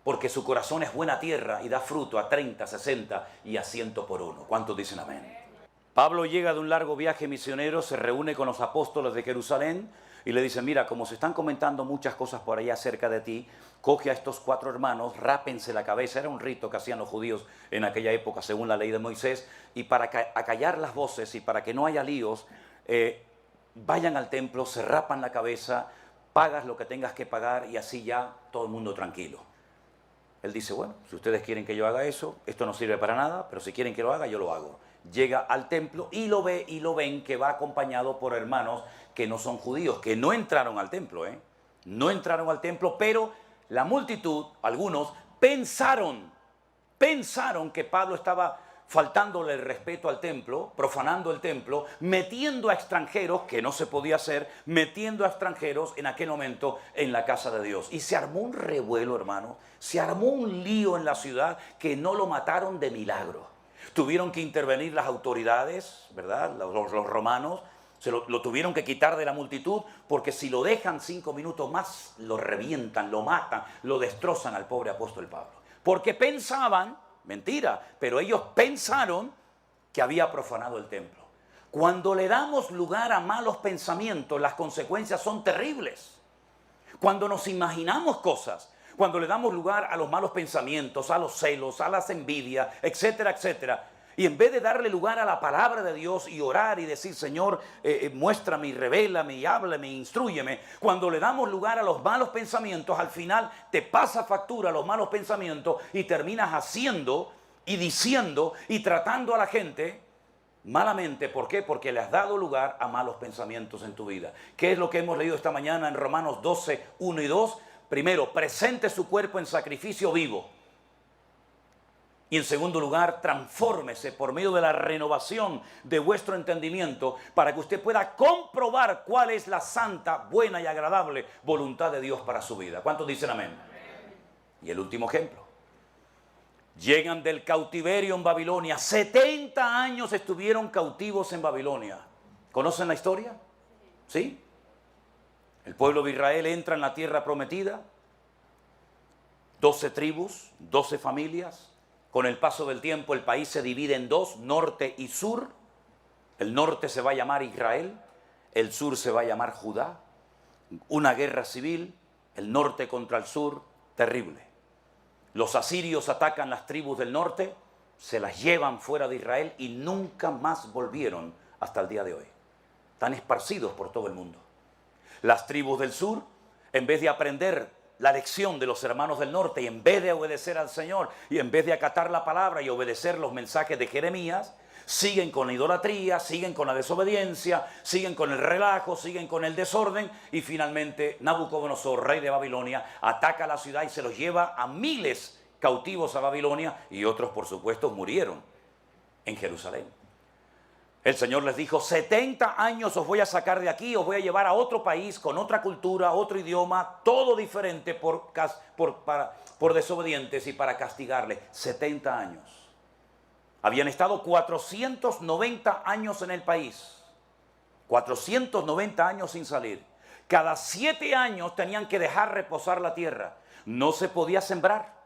Porque su corazón es buena tierra y da fruto a 30, 60 y a 100 por uno. ¿Cuántos dicen amén? Pablo llega de un largo viaje misionero, se reúne con los apóstoles de Jerusalén y le dice, mira, como se están comentando muchas cosas por allá cerca de ti, coge a estos 4 hermanos, rápense la cabeza, era un rito que hacían los judíos en aquella época según la ley de Moisés, y para acallar las voces y para que no haya líos, vayan al templo, se rapan la cabeza, pagas lo que tengas que pagar y así ya todo el mundo tranquilo. Él dice, bueno, si ustedes quieren que yo haga eso, esto no sirve para nada, pero si quieren que lo haga, yo lo hago. Llega al templo y lo ve y lo ven que va acompañado por hermanos que no son judíos, que no entraron al templo, no entraron al templo, pero la multitud, algunos, pensaron que Pablo estaba faltándole el respeto al templo, profanando el templo, metiendo a extranjeros, que no se podía hacer, metiendo a extranjeros en aquel momento en la casa de Dios. Y se armó un revuelo, hermano, se armó un lío en la ciudad que no lo mataron de milagro. Tuvieron que intervenir las autoridades, ¿verdad? Los romanos, lo tuvieron que quitar de la multitud, porque si lo dejan 5 minutos más, lo revientan, lo matan, lo destrozan al pobre apóstol Pablo. Porque pensaban, mentira, pero ellos pensaron que había profanado el templo. Cuando le damos lugar a malos pensamientos, las consecuencias son terribles. Cuando nos imaginamos cosas, cuando le damos lugar a los malos pensamientos, a los celos, a las envidias, etcétera, etcétera, y en vez de darle lugar a la palabra de Dios y orar y decir, Señor, muéstrame y revélame y háblame, instrúyeme, cuando le damos lugar a los malos pensamientos, al final te pasa factura a los malos pensamientos y terminas haciendo y diciendo y tratando a la gente malamente. ¿Por qué? Porque le has dado lugar a malos pensamientos en tu vida. ¿Qué es lo que hemos leído esta mañana en Romanos 12, 1 y 2? Primero, presente su cuerpo en sacrificio vivo. Y en segundo lugar, transfórmese por medio de la renovación de vuestro entendimiento para que usted pueda comprobar cuál es la santa, buena y agradable voluntad de Dios para su vida. ¿Cuántos dicen amén? Y el último ejemplo. Llegan del cautiverio en Babilonia. 70 años estuvieron cautivos en Babilonia. ¿Conocen la historia? ¿Sí? El pueblo de Israel entra en la tierra prometida. 12 tribus, 12 familias. Con el paso del tiempo el país se divide en 2, norte y sur. El norte se va a llamar Israel, el sur se va a llamar Judá. Una guerra civil, el norte contra el sur, terrible. Los asirios atacan las tribus del norte, se las llevan fuera de Israel y nunca más volvieron hasta el día de hoy. Están esparcidos por todo el mundo. Las tribus del sur, en vez de aprender la lección de los hermanos del norte y en vez de obedecer al Señor y en vez de acatar la palabra y obedecer los mensajes de Jeremías, siguen con la idolatría, siguen con la desobediencia, siguen con el relajo, siguen con el desorden y finalmente Nabucodonosor, rey de Babilonia, ataca la ciudad y se los lleva a miles cautivos a Babilonia y otros por supuesto murieron en Jerusalén. El Señor les dijo, 70 años os voy a sacar de aquí, os voy a llevar a otro país con otra cultura, otro idioma, todo diferente por desobedientes y para castigarles. 70 años. Habían estado 490 años en el país. 490 años sin salir. Cada 7 años tenían que dejar reposar la tierra. No se podía sembrar.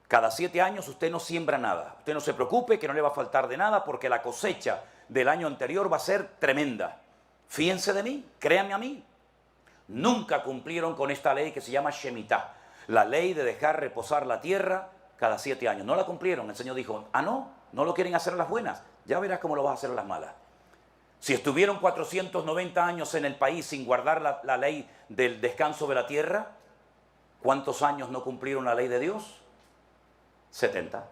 Cada 7 años usted no siembra nada. Usted no se preocupe que no le va a faltar de nada porque la cosecha del año anterior va a ser tremenda. Fíjense de mí, créanme a mí. Nunca cumplieron con esta ley que se llama Shemitah. La ley de dejar reposar la tierra cada 7 años. No la cumplieron. El Señor dijo, no lo quieren hacer a las buenas. Ya verás cómo lo vas a hacer a las malas. Si estuvieron 490 años en el país sin guardar la ley del descanso de la tierra, ¿cuántos años no cumplieron la ley de Dios? 70.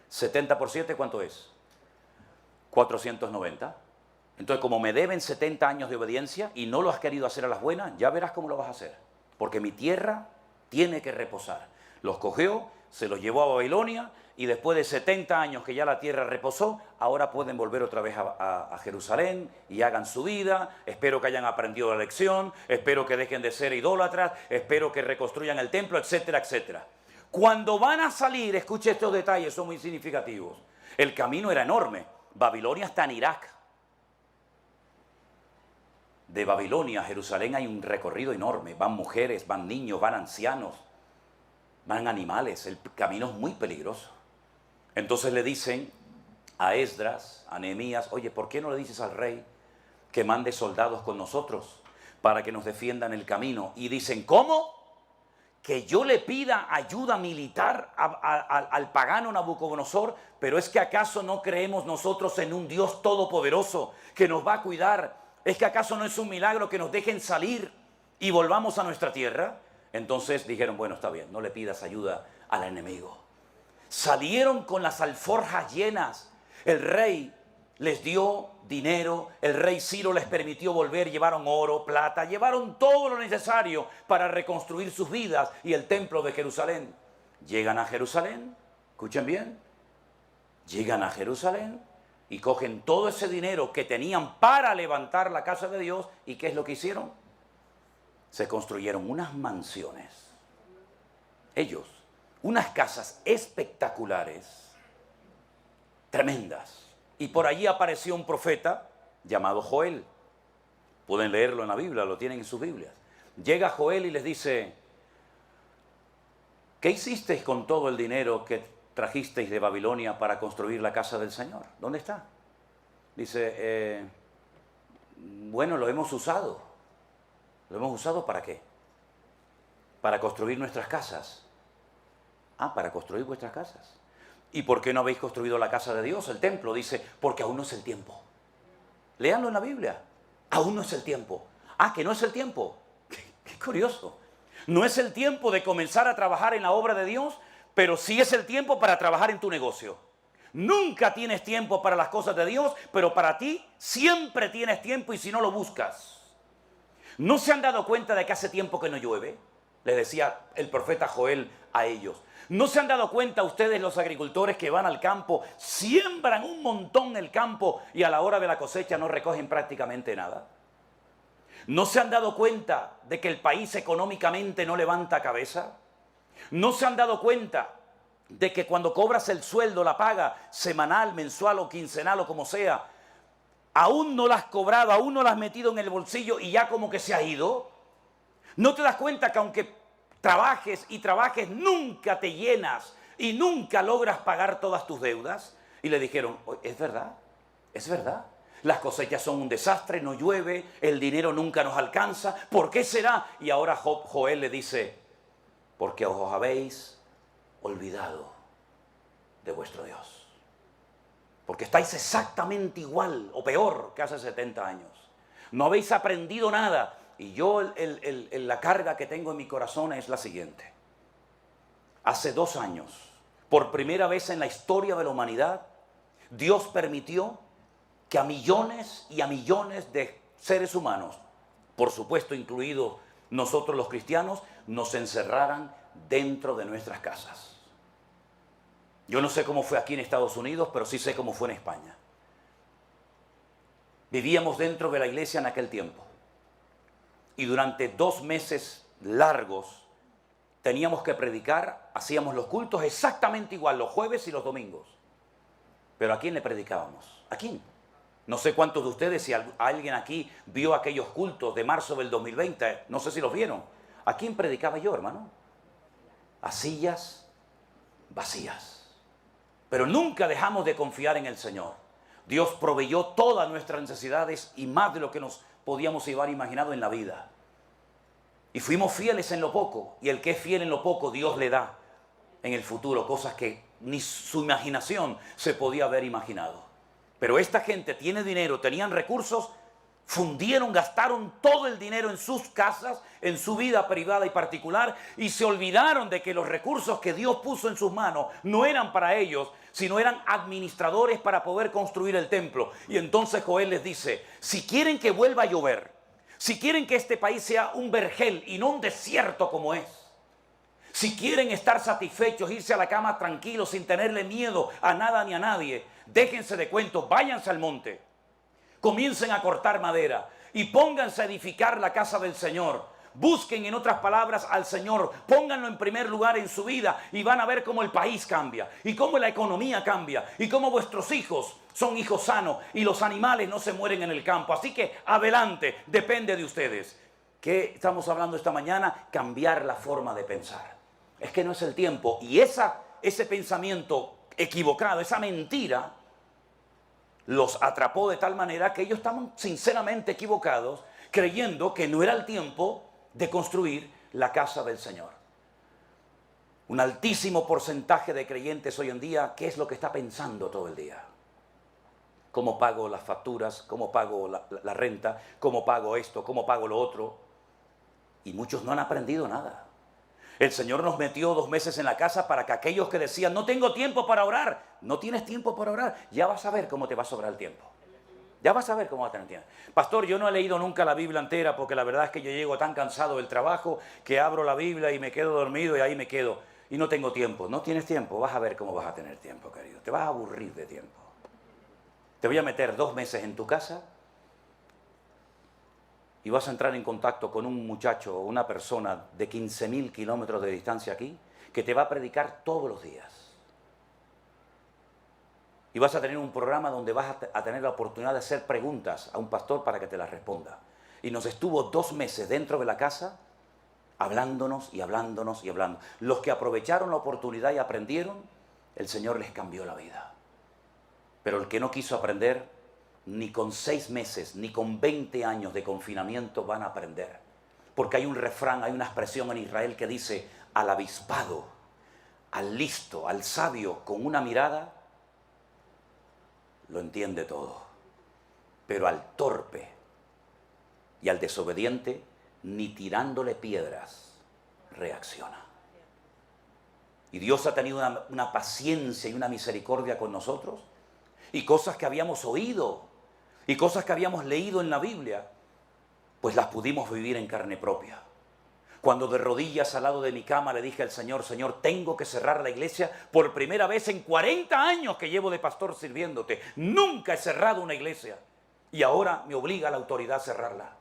70 por 7, ¿cuánto es? 490. Entonces, como me deben 70 años de obediencia y no lo has querido hacer a las buenas, ya verás cómo lo vas a hacer. Porque mi tierra tiene que reposar. Los cogió, se los llevó a Babilonia y después de 70 años que ya la tierra reposó, ahora pueden volver otra vez a Jerusalén y hagan su vida. Espero que hayan aprendido la lección, espero que dejen de ser idólatras, espero que reconstruyan el templo, etcétera, etcétera. Cuando van a salir, escuche estos detalles, son muy significativos. El camino era enorme. Babilonia está en Irak. De Babilonia a Jerusalén hay un recorrido enorme. Van mujeres, van niños, van ancianos, van animales. El camino es muy peligroso. Entonces le dicen a Esdras, a Nehemías, oye, ¿por qué no le dices al rey que mande soldados con nosotros para que nos defiendan el camino? Y dicen, ¿cómo? Que yo le pida ayuda militar al pagano Nabucodonosor, pero es que acaso no creemos nosotros en un Dios todopoderoso que nos va a cuidar. ¿Es que acaso no es un milagro que nos dejen salir y volvamos a nuestra tierra? Entonces dijeron, bueno, está bien, no le pidas ayuda al enemigo. Salieron con las alforjas llenas. El rey les dio dinero, el rey Ciro les permitió volver, llevaron oro, plata, llevaron todo lo necesario para reconstruir sus vidas y el templo de Jerusalén. Llegan a Jerusalén, escuchen bien, llegan a Jerusalén y cogen todo ese dinero que tenían para levantar la casa de Dios. ¿Y qué es lo que hicieron? Se construyeron unas mansiones. Ellos, unas casas espectaculares, tremendas. Y por allí apareció un profeta llamado Joel. Pueden leerlo en la Biblia, lo tienen en sus Biblias. Llega Joel y les dice, ¿qué hicisteis con todo el dinero que trajisteis de Babilonia para construir la casa del Señor? ¿Dónde está? Dice, bueno, lo hemos usado. ¿Lo hemos usado para qué? Para construir nuestras casas. Para construir vuestras casas. ¿Y por qué no habéis construido la casa de Dios, el templo? Dice, porque aún no es el tiempo. Léanlo en la Biblia. Aún no es el tiempo. Que no es el tiempo. Qué curioso. No es el tiempo de comenzar a trabajar en la obra de Dios, pero sí es el tiempo para trabajar en tu negocio. Nunca tienes tiempo para las cosas de Dios, pero para ti siempre tienes tiempo y si no lo buscas. ¿No se han dado cuenta de que hace tiempo que no llueve? Les decía el profeta Joel a ellos. ¿No se han dado cuenta ustedes, los agricultores que van al campo, siembran un montón el campo y a la hora de la cosecha no recogen prácticamente nada? ¿No se han dado cuenta de que el país económicamente no levanta cabeza? ¿No se han dado cuenta de que cuando cobras el sueldo, la paga semanal, mensual o quincenal o como sea, aún no la has cobrado, aún no la has metido en el bolsillo y ya como que se ha ido? ¿No te das cuenta que aunque trabajes y trabajes, nunca te llenas y nunca logras pagar todas tus deudas? Y le dijeron, es verdad, es verdad. Las cosechas son un desastre, no llueve, el dinero nunca nos alcanza. ¿Por qué será? Y ahora Joel le dice, porque os habéis olvidado de vuestro Dios. Porque estáis exactamente igual o peor que hace 70 años. No habéis aprendido nada. Y yo la carga que tengo en mi corazón es la siguiente. Hace 2 años, por primera vez en la historia de la humanidad, Dios permitió que a millones y a millones de seres humanos, por supuesto incluidos nosotros los cristianos, nos encerraran dentro de nuestras casas. Yo no sé cómo fue aquí en Estados Unidos, pero sí sé cómo fue en España. Vivíamos dentro de la iglesia en aquel tiempo. Y durante 2 meses largos teníamos que predicar, hacíamos los cultos exactamente igual, los jueves y los domingos. Pero ¿a quién le predicábamos? ¿A quién? No sé cuántos de ustedes, si alguien aquí vio aquellos cultos de marzo del 2020, no sé si los vieron. ¿A quién predicaba yo, hermano? A sillas vacías. Pero nunca dejamos de confiar en el Señor. Dios proveyó todas nuestras necesidades y más de lo que nos podíamos haber imaginado en la vida. Y fuimos fieles en lo poco. Y el que es fiel en lo poco, Dios le da en el futuro cosas que ni su imaginación se podía haber imaginado. Pero esta gente tiene dinero, tenían recursos, fundieron, gastaron todo el dinero en sus casas, en su vida privada y particular, y se olvidaron de que los recursos que Dios puso en sus manos no eran para ellos, sino eran administradores para poder construir el templo. Y entonces Joel les dice, si quieren que vuelva a llover, si quieren que este país sea un vergel y no un desierto como es, si quieren estar satisfechos, irse a la cama tranquilos, sin tenerle miedo a nada ni a nadie, déjense de cuentos, váyanse al monte, comiencen a cortar madera y pónganse a edificar la casa del Señor. Busquen, en otras palabras, al Señor, pónganlo en primer lugar en su vida y van a ver cómo el país cambia y cómo la economía cambia y cómo vuestros hijos son hijos sanos y los animales no se mueren en el campo. Así que adelante, depende de ustedes. ¿Qué estamos hablando esta mañana? Cambiar la forma de pensar. Es que no es el tiempo. Y ese pensamiento equivocado, esa mentira, los atrapó de tal manera que ellos estaban sinceramente equivocados, creyendo que no era el tiempo de construir la casa del Señor. Un altísimo porcentaje de creyentes hoy en día, ¿qué es lo que está pensando todo el día? ¿Cómo pago las facturas? ¿Cómo pago la renta? ¿Cómo pago esto? ¿Cómo pago lo otro? Y muchos no han aprendido nada. El Señor nos metió 2 meses en la casa para que aquellos que decían, no tengo tiempo para orar, no tienes tiempo para orar, ya vas a ver cómo te va a sobrar el tiempo. Ya vas a ver cómo va a tener tiempo. Pastor, yo no he leído nunca la Biblia entera porque la verdad es que yo llego tan cansado del trabajo que abro la Biblia y me quedo dormido y ahí me quedo. Y no tengo tiempo. No tienes tiempo, vas a ver cómo vas a tener tiempo, querido. Te vas a aburrir de tiempo. Te voy a meter 2 meses en tu casa y vas a entrar en contacto con un muchacho o una persona de 15.000 kilómetros de distancia aquí que te va a predicar todos los días. Y vas a tener un programa donde vas a tener la oportunidad de hacer preguntas a un pastor para que te las responda. Y nos estuvo 2 meses dentro de la casa hablándonos y hablándonos y hablando. Los que aprovecharon la oportunidad y aprendieron, el Señor les cambió la vida. Pero el que no quiso aprender, ni con 6 meses, ni con 20 años de confinamiento van a aprender. Porque hay un refrán, hay una expresión en Israel que dice, al avispado, al listo, al sabio, con una mirada, lo entiende todo. Pero al torpe y al desobediente, ni tirándole piedras, reacciona. Y Dios ha tenido una paciencia y una misericordia con nosotros. Y cosas que habíamos oído y cosas que habíamos leído en la Biblia, pues las pudimos vivir en carne propia. Cuando de rodillas al lado de mi cama le dije al Señor, Señor, tengo que cerrar la iglesia por primera vez en 40 años que llevo de pastor sirviéndote. Nunca he cerrado una iglesia y ahora me obliga la autoridad a cerrarla.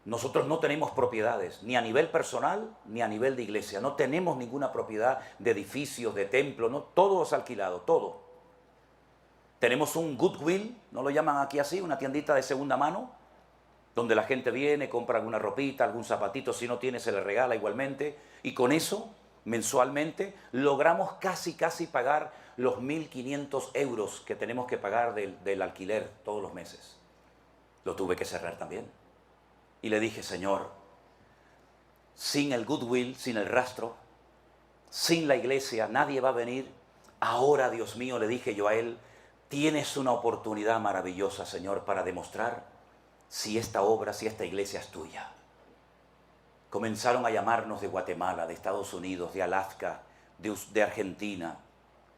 Nosotros no tenemos propiedades, ni a nivel personal, ni a nivel de iglesia. No tenemos ninguna propiedad de edificios, de templos, no, todo es alquilado, todo. Tenemos un Goodwill, no lo llaman aquí así, una tiendita de segunda mano, donde la gente viene, compra alguna ropita, algún zapatito, si no tiene se le regala igualmente. Y con eso, mensualmente, logramos casi pagar los 1.500 euros que tenemos que pagar del alquiler todos los meses. Lo tuve que cerrar también. Y le dije, Señor, sin el Goodwill, sin el rastro, sin la iglesia, nadie va a venir. Ahora, Dios mío, le dije yo a él, tienes una oportunidad maravillosa, Señor, para demostrar si esta obra, si esta iglesia es tuya. Comenzaron a llamarnos de Guatemala, de Estados Unidos, de Alaska, de Argentina,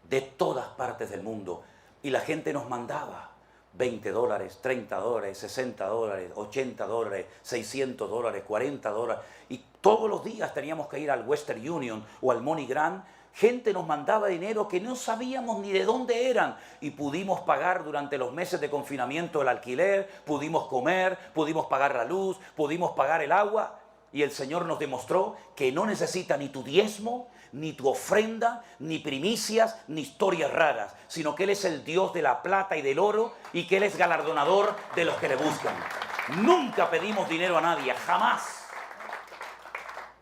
de todas partes del mundo. Y la gente nos mandaba $20, $30, $60, $80, $600, $40. Y todos los días teníamos que ir al Western Union o al MoneyGram gente nos mandaba dinero que no sabíamos ni de dónde eran y pudimos pagar durante los meses de confinamiento el alquiler, pudimos comer, pudimos pagar la luz, pudimos pagar el agua y el Señor nos demostró que no necesita ni tu diezmo, ni tu ofrenda, ni primicias, ni historias raras, sino que Él es el Dios de la plata y del oro y que Él es galardonador de los que le buscan. Nunca pedimos dinero a nadie, jamás,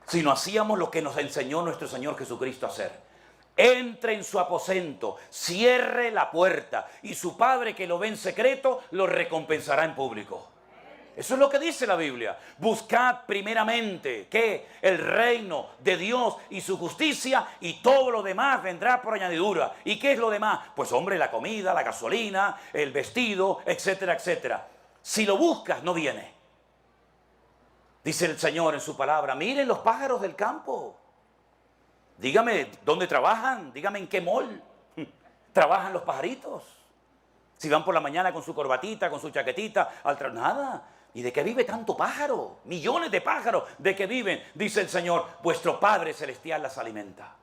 sino hacíamos lo que nos enseñó nuestro Señor Jesucristo a hacer. Entre en su aposento, cierre la puerta y su Padre que lo ve en secreto lo recompensará en público. Eso es lo que dice la Biblia. Buscad primeramente, ¿qué? El reino de Dios y su justicia y todo lo demás vendrá por añadidura. ¿Y qué es lo demás? Pues hombre, la comida, la gasolina, el vestido, etcétera, etcétera. Si lo buscas, no viene. Dice el Señor en su palabra, miren los pájaros del campo. Dígame, ¿dónde trabajan? Dígame, ¿en qué mall trabajan los pajaritos? Si van por la mañana con su corbatita, con su chaquetita, nada. ¿Y de qué vive tanto pájaro? Millones de pájaros, ¿de qué viven? Dice el Señor, vuestro Padre Celestial las alimenta.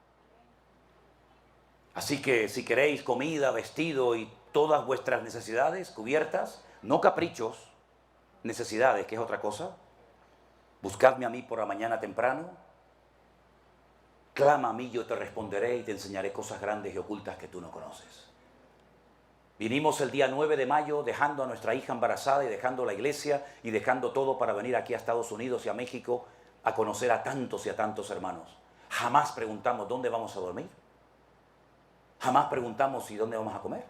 Así que si queréis comida, vestido y todas vuestras necesidades cubiertas, no caprichos, necesidades, que es otra cosa, buscadme a mí por la mañana temprano, clama a mí, yo te responderé y te enseñaré cosas grandes y ocultas que tú no conoces. Vinimos el día 9 de mayo dejando a nuestra hija embarazada y dejando la iglesia y dejando todo para venir aquí a Estados Unidos y a México a conocer a tantos y a tantos hermanos. Jamás preguntamos dónde vamos a dormir. Jamás preguntamos ¿y dónde vamos a comer?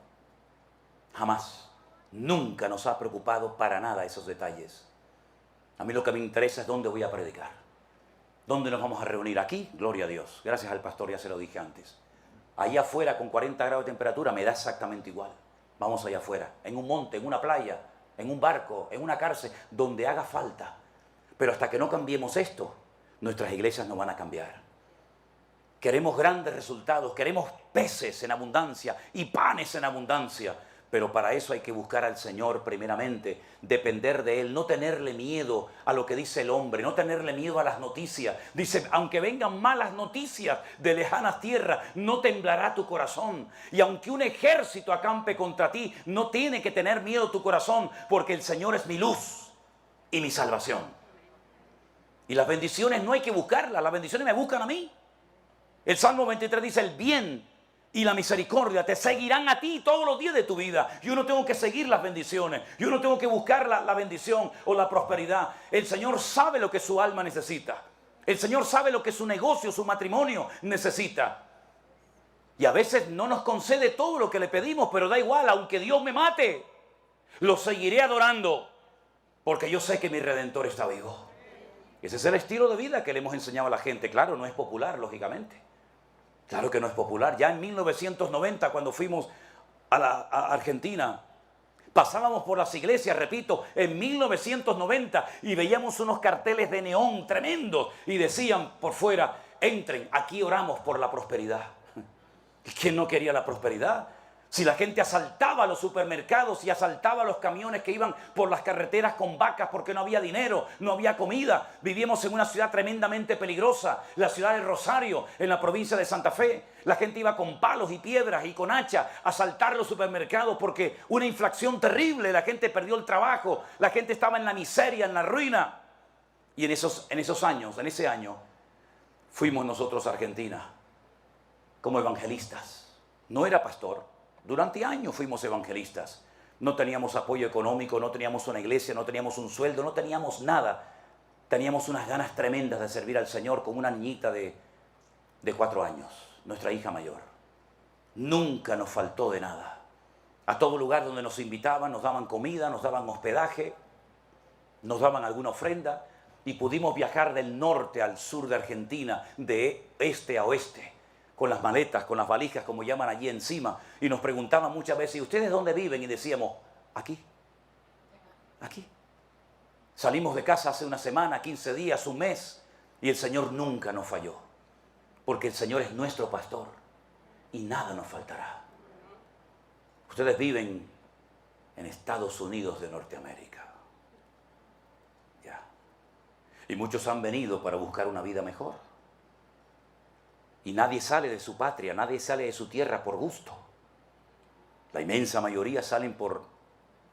Jamás. Nunca nos ha preocupado para nada esos detalles. A mí lo que me interesa es dónde voy a predicar. ¿Dónde nos vamos a reunir? Aquí, gloria a Dios. Gracias al pastor, ya se lo dije antes. Allá afuera con 40 grados de temperatura me da exactamente igual. Vamos allá afuera, en un monte, en una playa, en un barco, en una cárcel, donde haga falta. Pero hasta que no cambiemos esto, nuestras iglesias no van a cambiar. Queremos grandes resultados, queremos peces en abundancia y panes en abundancia. Pero para eso hay que buscar al Señor primeramente, depender de Él, no tenerle miedo a lo que dice el hombre, no tenerle miedo a las noticias. Dice, aunque vengan malas noticias de lejanas tierras, no temblará tu corazón. Y aunque un ejército acampe contra ti, no tiene que tener miedo tu corazón, porque el Señor es mi luz y mi salvación. Y las bendiciones no hay que buscarlas, las bendiciones me buscan a mí. El Salmo 23 dice, el bien y la misericordia te seguirán a ti todos los días de tu vida. Yo no tengo que seguir las bendiciones. Yo no tengo que buscar la bendición o la prosperidad. El Señor sabe lo que su alma necesita. El Señor sabe lo que su negocio, su matrimonio necesita. Y a veces no nos concede todo lo que le pedimos, pero da igual, aunque Dios me mate, lo seguiré adorando, porque yo sé que mi Redentor está vivo. Ese es el estilo de vida que le hemos enseñado a la gente. Claro, no es popular, lógicamente. Claro que no es popular. Ya en 1990, cuando fuimos a Argentina, pasábamos por las iglesias, repito, en 1990, y veíamos unos carteles de neón tremendos y decían por fuera, entren, aquí oramos por la prosperidad. ¿Quién no quería la prosperidad? Si la gente asaltaba los supermercados y asaltaba los camiones que iban por las carreteras con vacas porque no había dinero, no había comida. Vivíamos en una ciudad tremendamente peligrosa, la ciudad de Rosario, en la provincia de Santa Fe. La gente iba con palos y piedras y con hacha a asaltar los supermercados porque una inflación terrible, la gente perdió el trabajo, la gente estaba en la miseria, en la ruina. Y en ese año, fuimos nosotros a Argentina como evangelistas. No era pastor. Durante años fuimos evangelistas. No teníamos apoyo económico, no teníamos una iglesia, no teníamos un sueldo, no teníamos nada. Teníamos unas ganas tremendas de servir al Señor con una niñita de 4 años, nuestra hija mayor. Nunca nos faltó de nada. A todo lugar donde nos invitaban, nos daban comida, nos daban hospedaje, nos daban alguna ofrenda y pudimos viajar del norte al sur de Argentina, de este a oeste, con las maletas, con las valijas, como llaman allí encima, y nos preguntaban muchas veces, ¿y ustedes dónde viven? Y decíamos, aquí, aquí. Salimos de casa hace una semana, 15 días, un mes, y el Señor nunca nos falló, porque el Señor es nuestro pastor, y nada nos faltará. Ustedes viven en Estados Unidos de Norteamérica. Ya. Y muchos han venido para buscar una vida mejor. Y nadie sale de su patria, nadie sale de su tierra por gusto. La inmensa mayoría salen por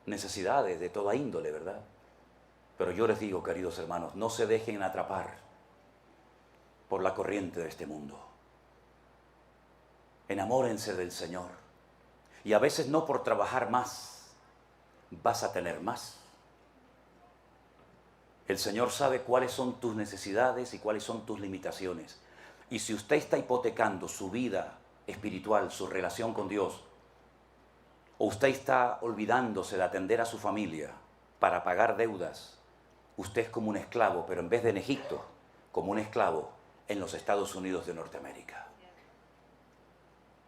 necesidades de toda índole, ¿verdad? Pero yo les digo, queridos hermanos, no se dejen atrapar por la corriente de este mundo. Enamórense del Señor. Y a veces no por trabajar más, vas a tener más. El Señor sabe cuáles son tus necesidades y cuáles son tus limitaciones. Y si usted está hipotecando su vida espiritual, su relación con Dios, o usted está olvidándose de atender a su familia para pagar deudas, usted es como un esclavo, pero en vez de en Egipto, como un esclavo en los Estados Unidos de Norteamérica.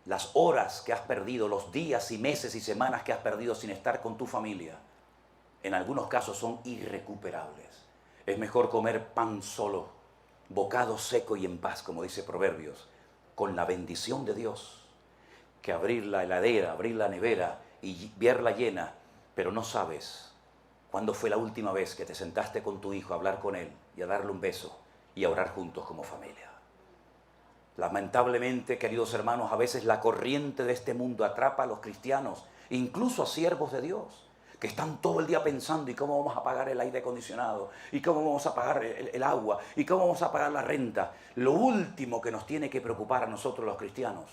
Las horas que has perdido, los días y meses y semanas que has perdido sin estar con tu familia, en algunos casos son irrecuperables. Es mejor comer pan solo, bocado seco y en paz, como dice Proverbios, con la bendición de Dios, que abrir la heladera, abrir la nevera y verla llena, pero no sabes cuándo fue la última vez que te sentaste con tu hijo a hablar con él y a darle un beso y a orar juntos como familia. Lamentablemente, queridos hermanos, a veces la corriente de este mundo atrapa a los cristianos, incluso a siervos de Dios, que están todo el día pensando ¿y cómo vamos a pagar el aire acondicionado? ¿Y cómo vamos a pagar el agua? ¿Y cómo vamos a pagar la renta? Lo último que nos tiene que preocupar a nosotros los cristianos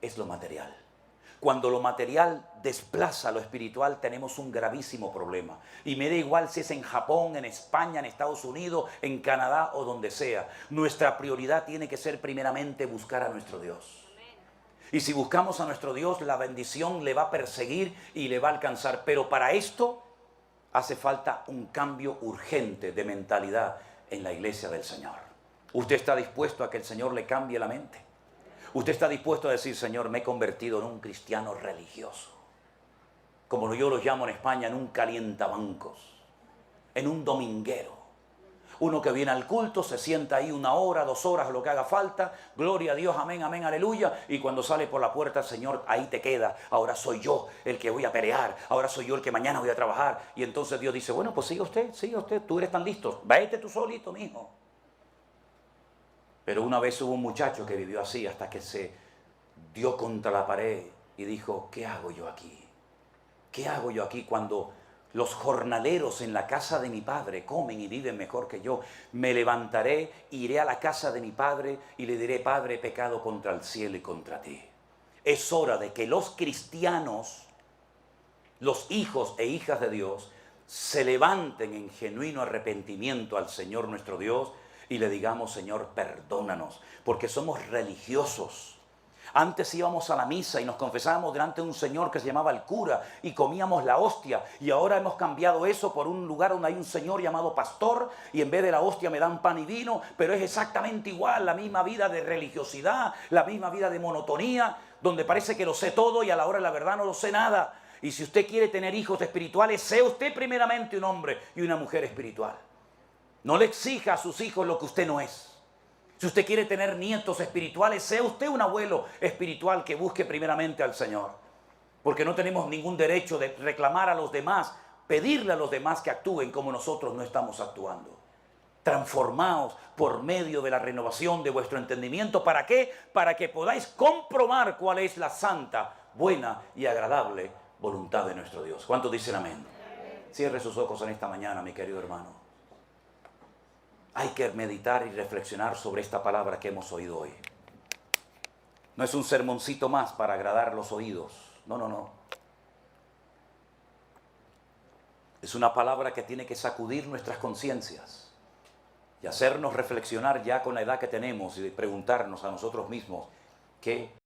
es lo material. Cuando lo material desplaza lo espiritual, tenemos un gravísimo problema. Y me da igual si es en Japón, en España, en Estados Unidos, en Canadá o donde sea. Nuestra prioridad tiene que ser primeramente buscar a nuestro Dios. Y si buscamos a nuestro Dios, la bendición le va a perseguir y le va a alcanzar. Pero para esto hace falta un cambio urgente de mentalidad en la iglesia del Señor. ¿Usted está dispuesto a que el Señor le cambie la mente? ¿Usted está dispuesto a decir, Señor, me he convertido en un cristiano religioso? Como yo lo llamo en España, en un calientabancos, en un dominguero. Uno que viene al culto, se sienta ahí 1 hora, 2 horas, lo que haga falta, gloria a Dios, amén, amén, aleluya, y cuando sale por la puerta, Señor, ahí te queda, ahora soy yo el que voy a pelear, ahora soy yo el que mañana voy a trabajar, y entonces Dios dice, bueno, pues siga usted, tú eres tan listo, vete tú solito, mijo. Pero una vez hubo un muchacho que vivió así hasta que se dio contra la pared y dijo, ¿qué hago yo aquí? ¿Qué hago yo aquí cuando los jornaleros en la casa de mi padre comen y viven mejor que yo? Me levantaré, iré a la casa de mi padre y le diré, Padre, he pecado contra el cielo y contra ti. Es hora de que los cristianos, los hijos e hijas de Dios, se levanten en genuino arrepentimiento al Señor nuestro Dios y le digamos, Señor, perdónanos, porque somos religiosos. Antes íbamos a la misa y nos confesábamos delante de un señor que se llamaba el cura y comíamos la hostia, y ahora hemos cambiado eso por un lugar donde hay un señor llamado pastor y en vez de la hostia me dan pan y vino, pero es exactamente igual, la misma vida de religiosidad, la misma vida de monotonía, donde parece que lo sé todo y a la hora de la verdad no lo sé nada. Y si usted quiere tener hijos espirituales, sea usted primeramente un hombre y una mujer espiritual. No le exija a sus hijos lo que usted no es. Si usted quiere tener nietos espirituales, sea usted un abuelo espiritual que busque primeramente al Señor. Porque no tenemos ningún derecho de reclamar a los demás, pedirle a los demás que actúen como nosotros no estamos actuando. Transformaos por medio de la renovación de vuestro entendimiento. ¿Para qué? Para que podáis comprobar cuál es la santa, buena y agradable voluntad de nuestro Dios. ¿Cuántos dicen amén? Cierre sus ojos en esta mañana, mi querido hermano. Hay que meditar y reflexionar sobre esta palabra que hemos oído hoy. No es un sermoncito más para agradar los oídos. No, no, no. Es una palabra que tiene que sacudir nuestras conciencias y hacernos reflexionar ya con la edad que tenemos y preguntarnos a nosotros mismos qué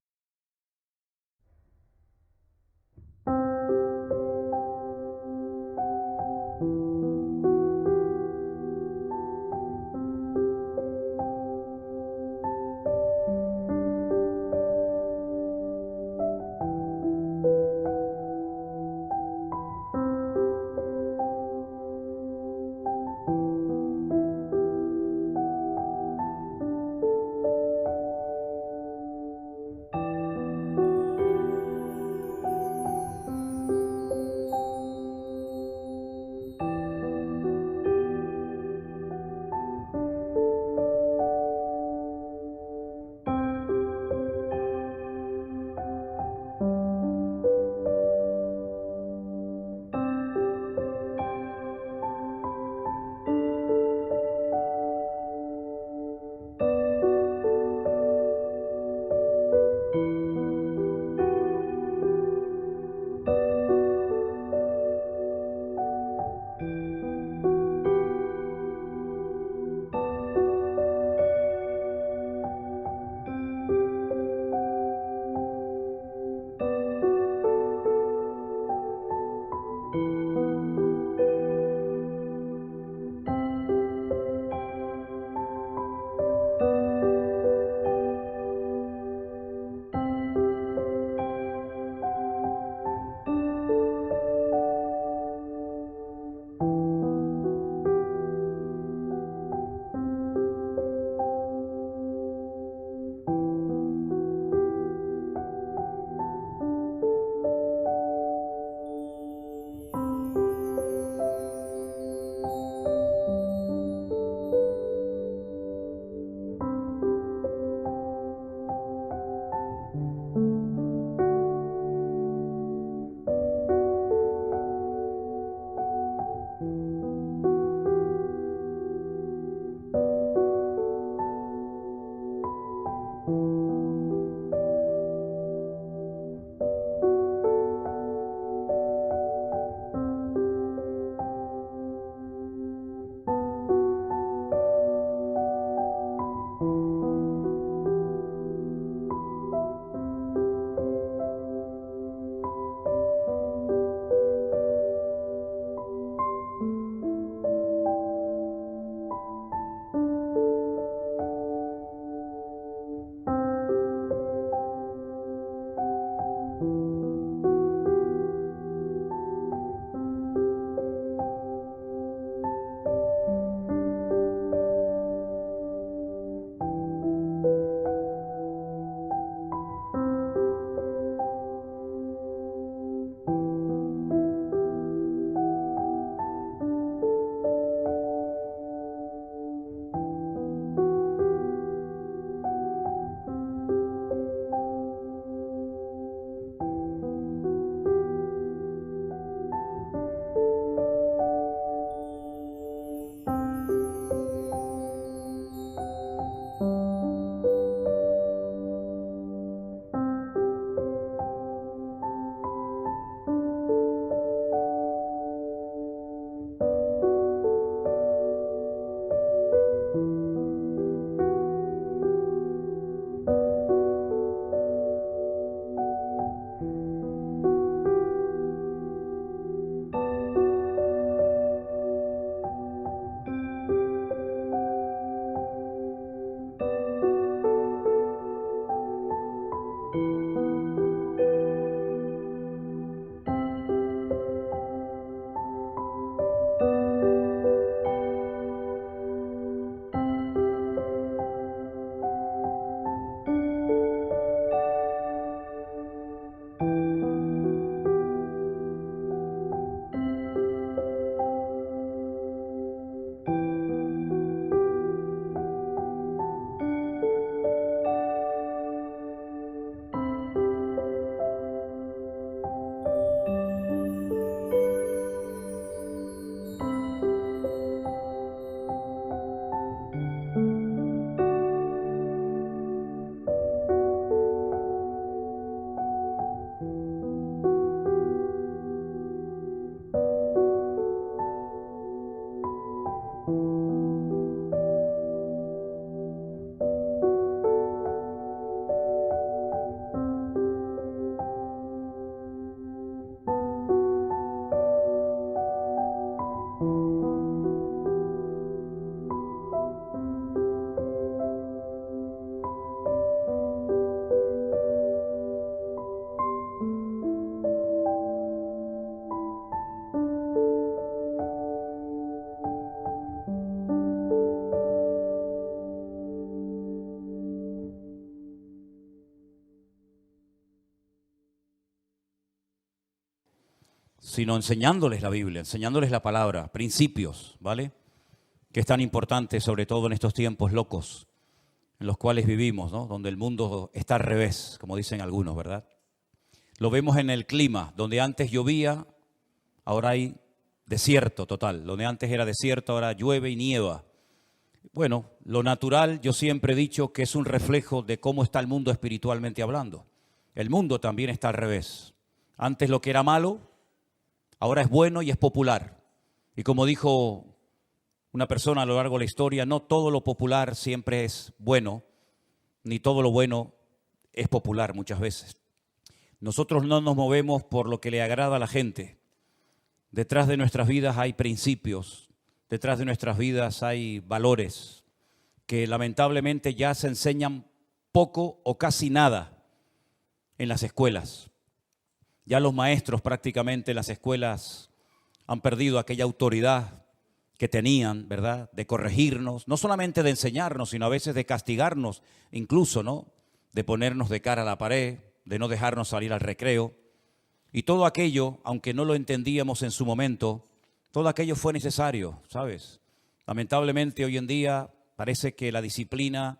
sino enseñándoles la Biblia, enseñándoles la palabra, principios, ¿vale? Que es tan importante, sobre todo en estos tiempos locos en los cuales vivimos, ¿no? Donde el mundo está al revés, como dicen algunos, ¿verdad? Lo vemos en el clima, donde antes llovía, ahora hay desierto total. Donde antes era desierto, ahora llueve y nieva. Bueno, lo natural, yo siempre he dicho que es un reflejo de cómo está el mundo espiritualmente hablando. El mundo también está al revés. Antes lo que era malo, ahora es bueno y es popular. Y como dijo una persona a lo largo de la historia, no todo lo popular siempre es bueno, ni todo lo bueno es popular muchas veces. Nosotros no nos movemos por lo que le agrada a la gente. Detrás de nuestras vidas hay principios, detrás de nuestras vidas hay valores que lamentablemente ya se enseñan poco o casi nada en las escuelas. Ya los maestros prácticamente en las escuelas han perdido aquella autoridad que tenían, ¿verdad? De corregirnos, no solamente de enseñarnos, sino a veces de castigarnos, incluso, ¿no? De ponernos de cara a la pared, de no dejarnos salir al recreo. Y todo aquello, aunque no lo entendíamos en su momento, todo aquello fue necesario, ¿sabes? Lamentablemente hoy en día parece que la disciplina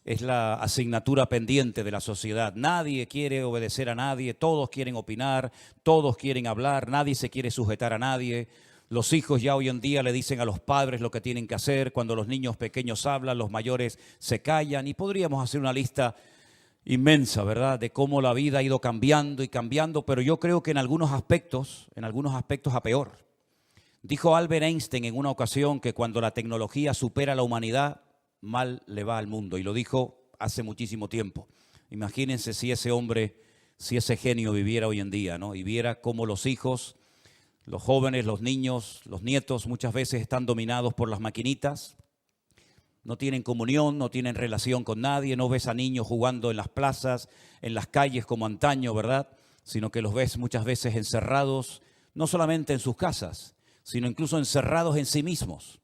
es la asignatura pendiente de la sociedad. Nadie quiere obedecer a nadie, todos quieren opinar, todos quieren hablar, nadie se quiere sujetar a nadie. Los hijos ya hoy en día le dicen a los padres lo que tienen que hacer. Cuando los niños pequeños hablan, los mayores se callan. Y podríamos hacer una lista inmensa, ¿verdad?, de cómo la vida ha ido cambiando y cambiando, pero yo creo que en algunos aspectos a peor. Dijo Albert Einstein en una ocasión que cuando la tecnología supera a la humanidad, mal le va al mundo. Y lo dijo hace muchísimo tiempo. Imagínense si ese hombre, si ese genio viviera hoy en día, ¿no? Y viera cómo los hijos, los jóvenes, los niños, los nietos muchas veces están dominados por las maquinitas, no tienen comunión, no tienen relación con nadie, no ves a niños jugando en las plazas, en las calles como antaño, ¿verdad? Sino que los ves muchas veces encerrados, no solamente en sus casas, sino incluso encerrados en sí mismos,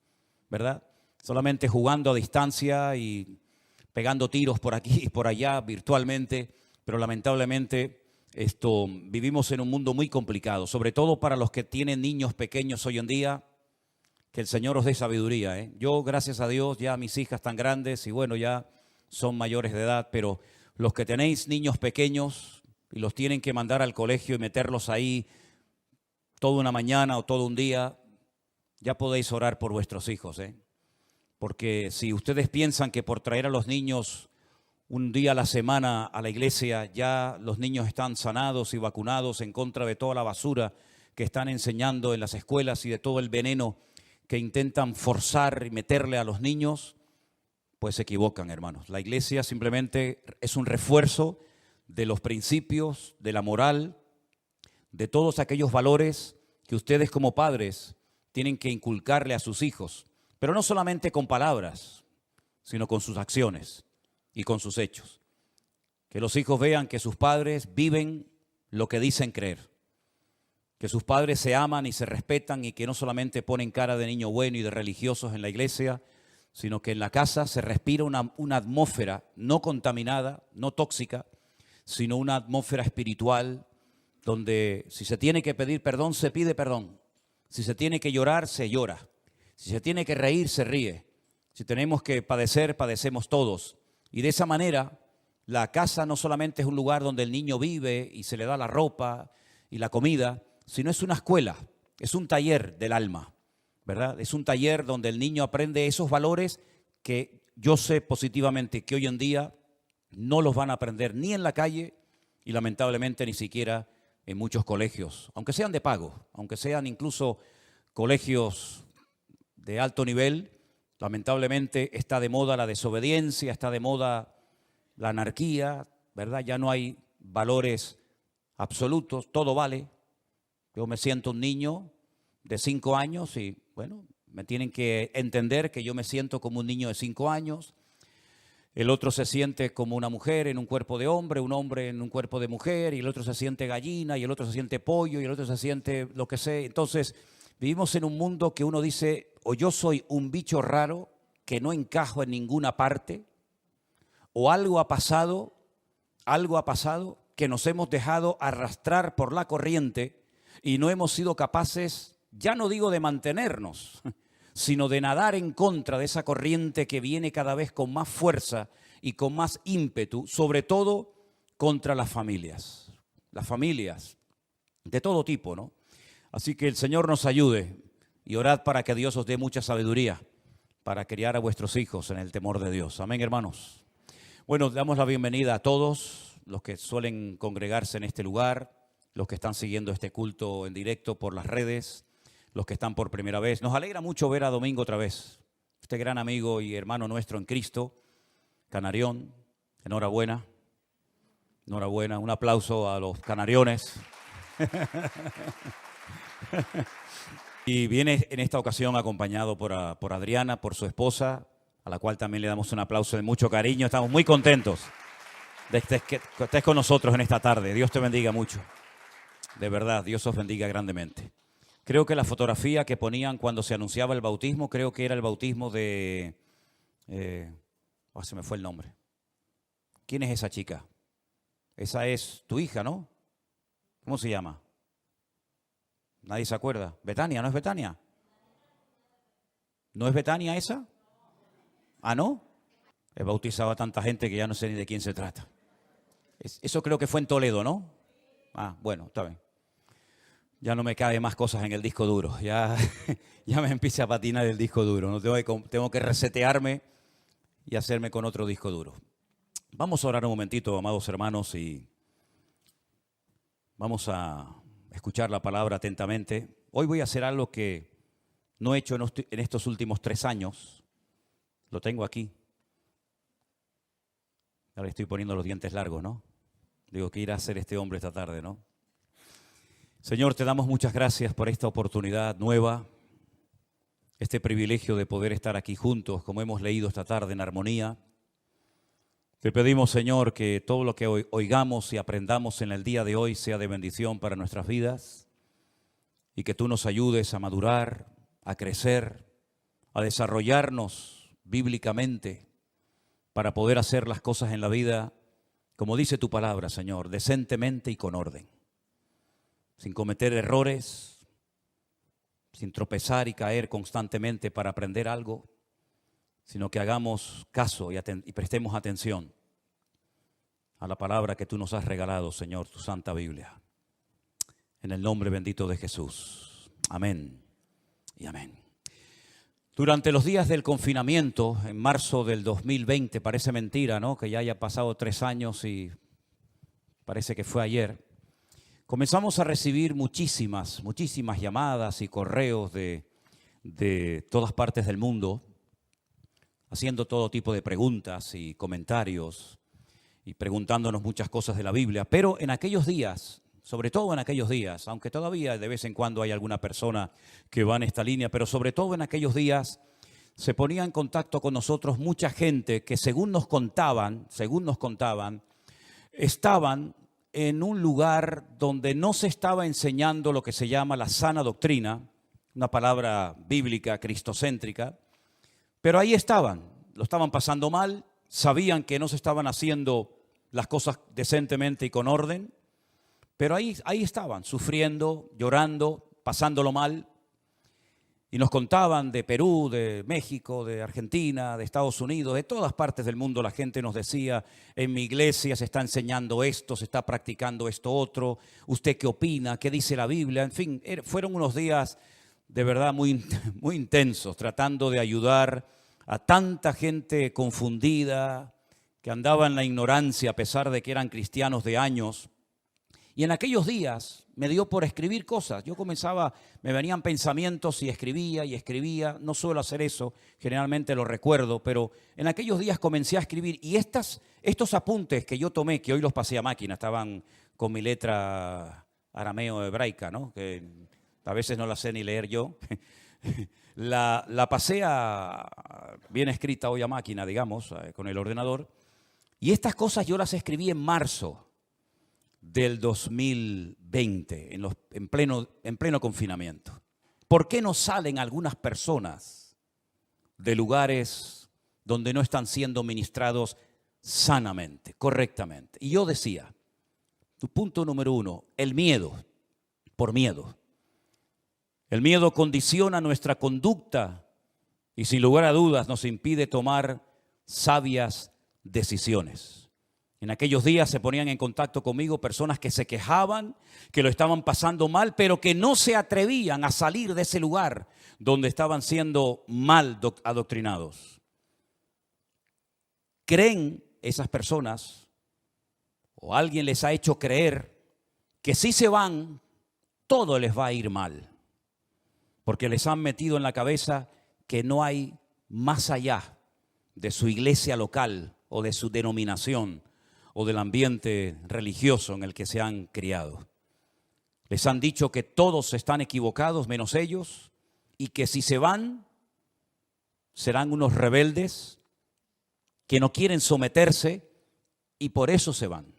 ¿verdad? Solamente jugando a distancia y pegando tiros por aquí y por allá virtualmente, pero lamentablemente vivimos en un mundo muy complicado, sobre todo para los que tienen niños pequeños hoy en día. Que el Señor os dé sabiduría, ¿eh? Yo, gracias a Dios, ya mis hijas están grandes y bueno, ya son mayores de edad, pero los que tenéis niños pequeños y los tienen que mandar al colegio y meterlos ahí toda una mañana o todo un día, ya podéis orar por vuestros hijos, ¿eh? Porque si ustedes piensan que por traer a los niños un día a la semana a la iglesia, ya los niños están sanados y vacunados en contra de toda la basura que están enseñando en las escuelas y de todo el veneno que intentan forzar y meterle a los niños, pues se equivocan, hermanos. La iglesia simplemente es un refuerzo de los principios, de la moral, de todos aquellos valores que ustedes como padres tienen que inculcarle a sus hijos, pero no solamente con palabras, sino con sus acciones y con sus hechos. Que los hijos vean que sus padres viven lo que dicen creer. Que sus padres se aman y se respetan y que no solamente ponen cara de niño bueno y de religiosos en la iglesia, sino que en la casa se respira una atmósfera no contaminada, no tóxica, sino una atmósfera espiritual donde si se tiene que pedir perdón, se pide perdón. Si se tiene que llorar, se llora. Si se tiene que reír, se ríe. Si tenemos que padecer, padecemos todos. Y de esa manera, la casa no solamente es un lugar donde el niño vive y se le da la ropa y la comida, sino es una escuela, es un taller del alma, ¿verdad? Es un taller donde el niño aprende esos valores que yo sé positivamente que hoy en día no los van a aprender ni en la calle y lamentablemente ni siquiera en muchos colegios, aunque sean de pago, aunque sean incluso colegios de alto nivel. Lamentablemente está de moda la desobediencia, está de moda la anarquía, ¿verdad? Ya no hay valores absolutos, todo vale. Yo me siento un niño de 5 años y, bueno, me tienen que entender que yo me siento como un niño de 5 años. El otro se siente como una mujer en un cuerpo de hombre, un hombre en un cuerpo de mujer, y el otro se siente gallina, y el otro se siente pollo, y el otro se siente lo que sea. Entonces, vivimos en un mundo que uno dice, o yo soy un bicho raro que no encajo en ninguna parte, o algo ha pasado que nos hemos dejado arrastrar por la corriente y no hemos sido capaces, ya no digo de mantenernos, sino de nadar en contra de esa corriente que viene cada vez con más fuerza y con más ímpetu, sobre todo contra las familias de todo tipo, ¿no? Así que el Señor nos ayude y orad para que Dios os dé mucha sabiduría para criar a vuestros hijos en el temor de Dios. Amén, hermanos. Bueno, damos la bienvenida a todos los que suelen congregarse en este lugar, los que están siguiendo este culto en directo por las redes, los que están por primera vez. Nos alegra mucho ver a Domingo otra vez, este gran amigo y hermano nuestro en Cristo, Canarión. Enhorabuena, enhorabuena. Un aplauso a los canariones. Y viene en esta ocasión acompañado por Adriana, por su esposa, a la cual también le damos un aplauso de mucho cariño. Estamos muy contentos de que estés con nosotros en esta tarde. Dios te bendiga mucho. De verdad, Dios os bendiga grandemente. Creo que la fotografía que ponían cuando se anunciaba el bautismo, creo que era el bautismo de... se me fue el nombre. ¿Quién es esa chica? Esa es tu hija, ¿no? ¿Cómo se llama? Nadie se acuerda. ¿Betania? ¿No es Betania? ¿No es Betania esa? ¿Ah, no? He bautizado a tanta gente que ya no sé ni de quién se trata. Eso creo que fue en Toledo, ¿no? Ah, bueno, está bien. Ya no me cabe más cosas en el disco duro. Ya me empieza a patinar el disco duro. No tengo que resetearme y hacerme con otro disco duro. Vamos a orar un momentito, amados hermanos, y vamos a escuchar la palabra atentamente. Hoy voy a hacer algo que no he hecho en estos últimos 3 años. Lo tengo aquí. Ahora estoy poniendo los dientes largos, ¿no? Digo, ¿qué irá a hacer este hombre esta tarde, no? Señor, te damos muchas gracias por esta oportunidad nueva, este privilegio de poder estar aquí juntos, como hemos leído esta tarde en armonía. Te pedimos, Señor, que todo lo que oigamos y aprendamos en el día de hoy sea de bendición para nuestras vidas y que tú nos ayudes a madurar, a crecer, a desarrollarnos bíblicamente para poder hacer las cosas en la vida, como dice tu palabra, Señor, decentemente y con orden, sin cometer errores, sin tropezar y caer constantemente para aprender algo, sino que hagamos caso y prestemos atención a la palabra que tú nos has regalado, Señor, tu Santa Biblia. En el nombre bendito de Jesús. Amén y amén. Durante los días del confinamiento, en marzo del 2020, parece mentira, ¿no?, que ya haya pasado 3 años y parece que fue ayer, comenzamos a recibir muchísimas llamadas y correos de todas partes del mundo, haciendo todo tipo de preguntas y comentarios y preguntándonos muchas cosas de la Biblia. Pero en aquellos días, sobre todo en aquellos días, aunque todavía de vez en cuando hay alguna persona que va en esta línea, pero sobre todo en aquellos días se ponía en contacto con nosotros mucha gente que según nos contaban, estaban en un lugar donde no se estaba enseñando lo que se llama la sana doctrina, una palabra bíblica cristocéntrica, pero ahí estaban, lo estaban pasando mal, sabían que no se estaban haciendo las cosas decentemente y con orden, pero ahí estaban, sufriendo, llorando, pasándolo mal. Y nos contaban de Perú, de México, de Argentina, de Estados Unidos, de todas partes del mundo. La gente nos decía, en mi iglesia se está enseñando esto, se está practicando esto otro. ¿Usted qué opina? ¿Qué dice la Biblia? En fin, fueron unos días de verdad muy intensos, tratando de ayudar a tanta gente confundida, que andaba en la ignorancia a pesar de que eran cristianos de años. Y en aquellos días me dio por escribir cosas. Yo me venían pensamientos y escribía. No suelo hacer eso, generalmente lo recuerdo, pero en aquellos días comencé a escribir. Y estos apuntes que yo tomé, que hoy los pasé a máquina, estaban con mi letra arameo hebraica, ¿no?, que a veces no la sé ni leer yo. La pasé bien escrita hoy a máquina, digamos, con el ordenador. Y estas cosas yo las escribí en marzo del 2020, en pleno confinamiento. ¿Por qué no salen algunas personas de lugares donde no están siendo ministrados sanamente, correctamente? Y yo decía, tu punto número 1, el miedo. por miedo. El miedo condiciona nuestra conducta y sin lugar a dudas nos impide tomar sabias decisiones. En aquellos días se ponían en contacto conmigo personas que se quejaban, que lo estaban pasando mal, pero que no se atrevían a salir de ese lugar donde estaban siendo mal adoctrinados. ¿Creen esas personas o alguien les ha hecho creer que si se van, todo les va a ir mal? Porque les han metido en la cabeza que no hay más allá de su iglesia local o de su denominación o del ambiente religioso en el que se han criado. Les han dicho que todos están equivocados menos ellos y que si se van serán unos rebeldes que no quieren someterse y por eso se van.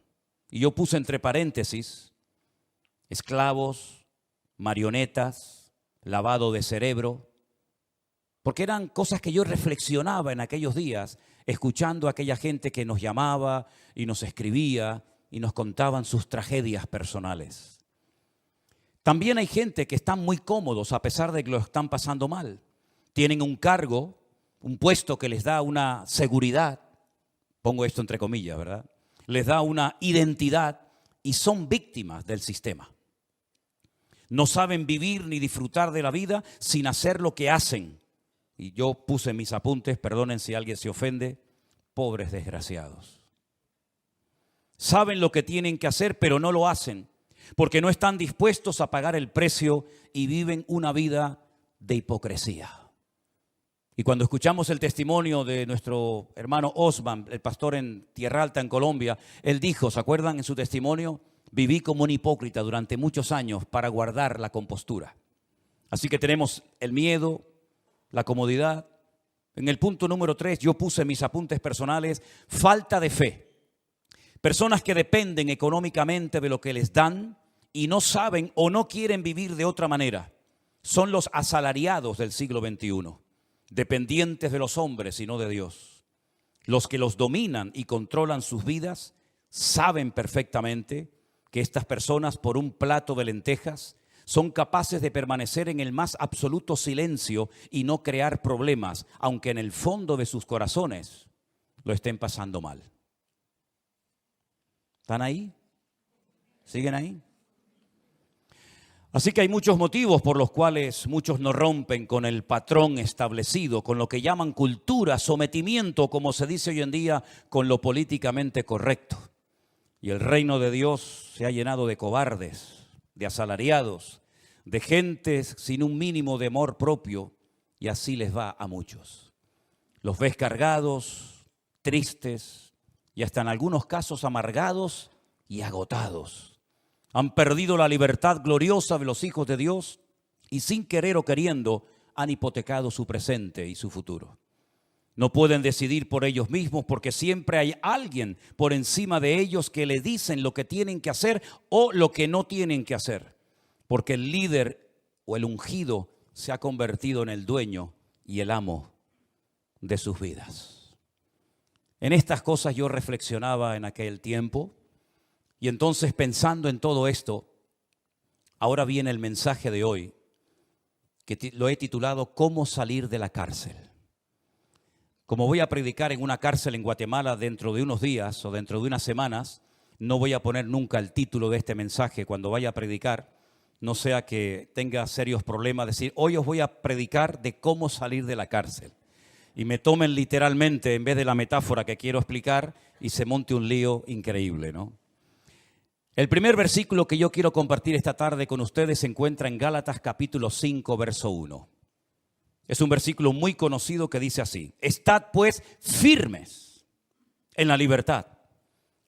Y yo puse entre paréntesis esclavos, marionetas, lavado de cerebro, porque eran cosas que yo reflexionaba en aquellos días, escuchando a aquella gente que nos llamaba y nos escribía y nos contaban sus tragedias personales. También hay gente que están muy cómodos a pesar de que lo están pasando mal. Tienen un cargo, un puesto que les da una seguridad, pongo esto entre comillas, ¿verdad? Les da una identidad y son víctimas del sistema. No saben vivir ni disfrutar de la vida sin hacer lo que hacen. Y yo puse en mis apuntes, perdonen si alguien se ofende, pobres desgraciados. Saben lo que tienen que hacer, pero no lo hacen, porque no están dispuestos a pagar el precio y viven una vida de hipocresía. Y cuando escuchamos el testimonio de nuestro hermano Osman, el pastor en Tierra Alta, en Colombia, él dijo, ¿se acuerdan en su testimonio? Viví como un hipócrita durante muchos años para guardar la compostura. Así que tenemos el miedo, la comodidad. En el punto número 3 yo puse en mis apuntes personales, falta de fe. Personas que dependen económicamente de lo que les dan y no saben o no quieren vivir de otra manera. Son los asalariados del siglo XXI, dependientes de los hombres y no de Dios. Los que los dominan y controlan sus vidas saben perfectamente que estas personas por un plato de lentejas son capaces de permanecer en el más absoluto silencio y no crear problemas, aunque en el fondo de sus corazones lo estén pasando mal. ¿Están ahí? ¿Siguen ahí? Así que hay muchos motivos por los cuales muchos no rompen con el patrón establecido, con lo que llaman cultura, sometimiento, como se dice hoy en día, con lo políticamente correcto. Y el reino de Dios se ha llenado de cobardes, de asalariados, de gentes sin un mínimo de amor propio, y así les va a muchos. Los ves cargados, tristes y hasta en algunos casos amargados y agotados. Han perdido la libertad gloriosa de los hijos de Dios y sin querer o queriendo han hipotecado su presente y su futuro. No pueden decidir por ellos mismos porque siempre hay alguien por encima de ellos que le dicen lo que tienen que hacer o lo que no tienen que hacer. Porque el líder o el ungido se ha convertido en el dueño y el amo de sus vidas. En estas cosas yo reflexionaba en aquel tiempo y entonces pensando en todo esto, ahora viene el mensaje de hoy que lo he titulado ¿Cómo salir de la cárcel? Como voy a predicar en una cárcel en Guatemala dentro de unos días o dentro de unas semanas, no voy a poner nunca el título de este mensaje cuando vaya a predicar, no sea que tenga serios problemas, decir, hoy os voy a predicar de cómo salir de la cárcel. Y me tomen literalmente en vez de la metáfora que quiero explicar y se monte un lío increíble, ¿no? El primer versículo que yo quiero compartir esta tarde con ustedes se encuentra en Gálatas capítulo 5, verso 1. Es un versículo muy conocido que dice así: Estad pues firmes en la libertad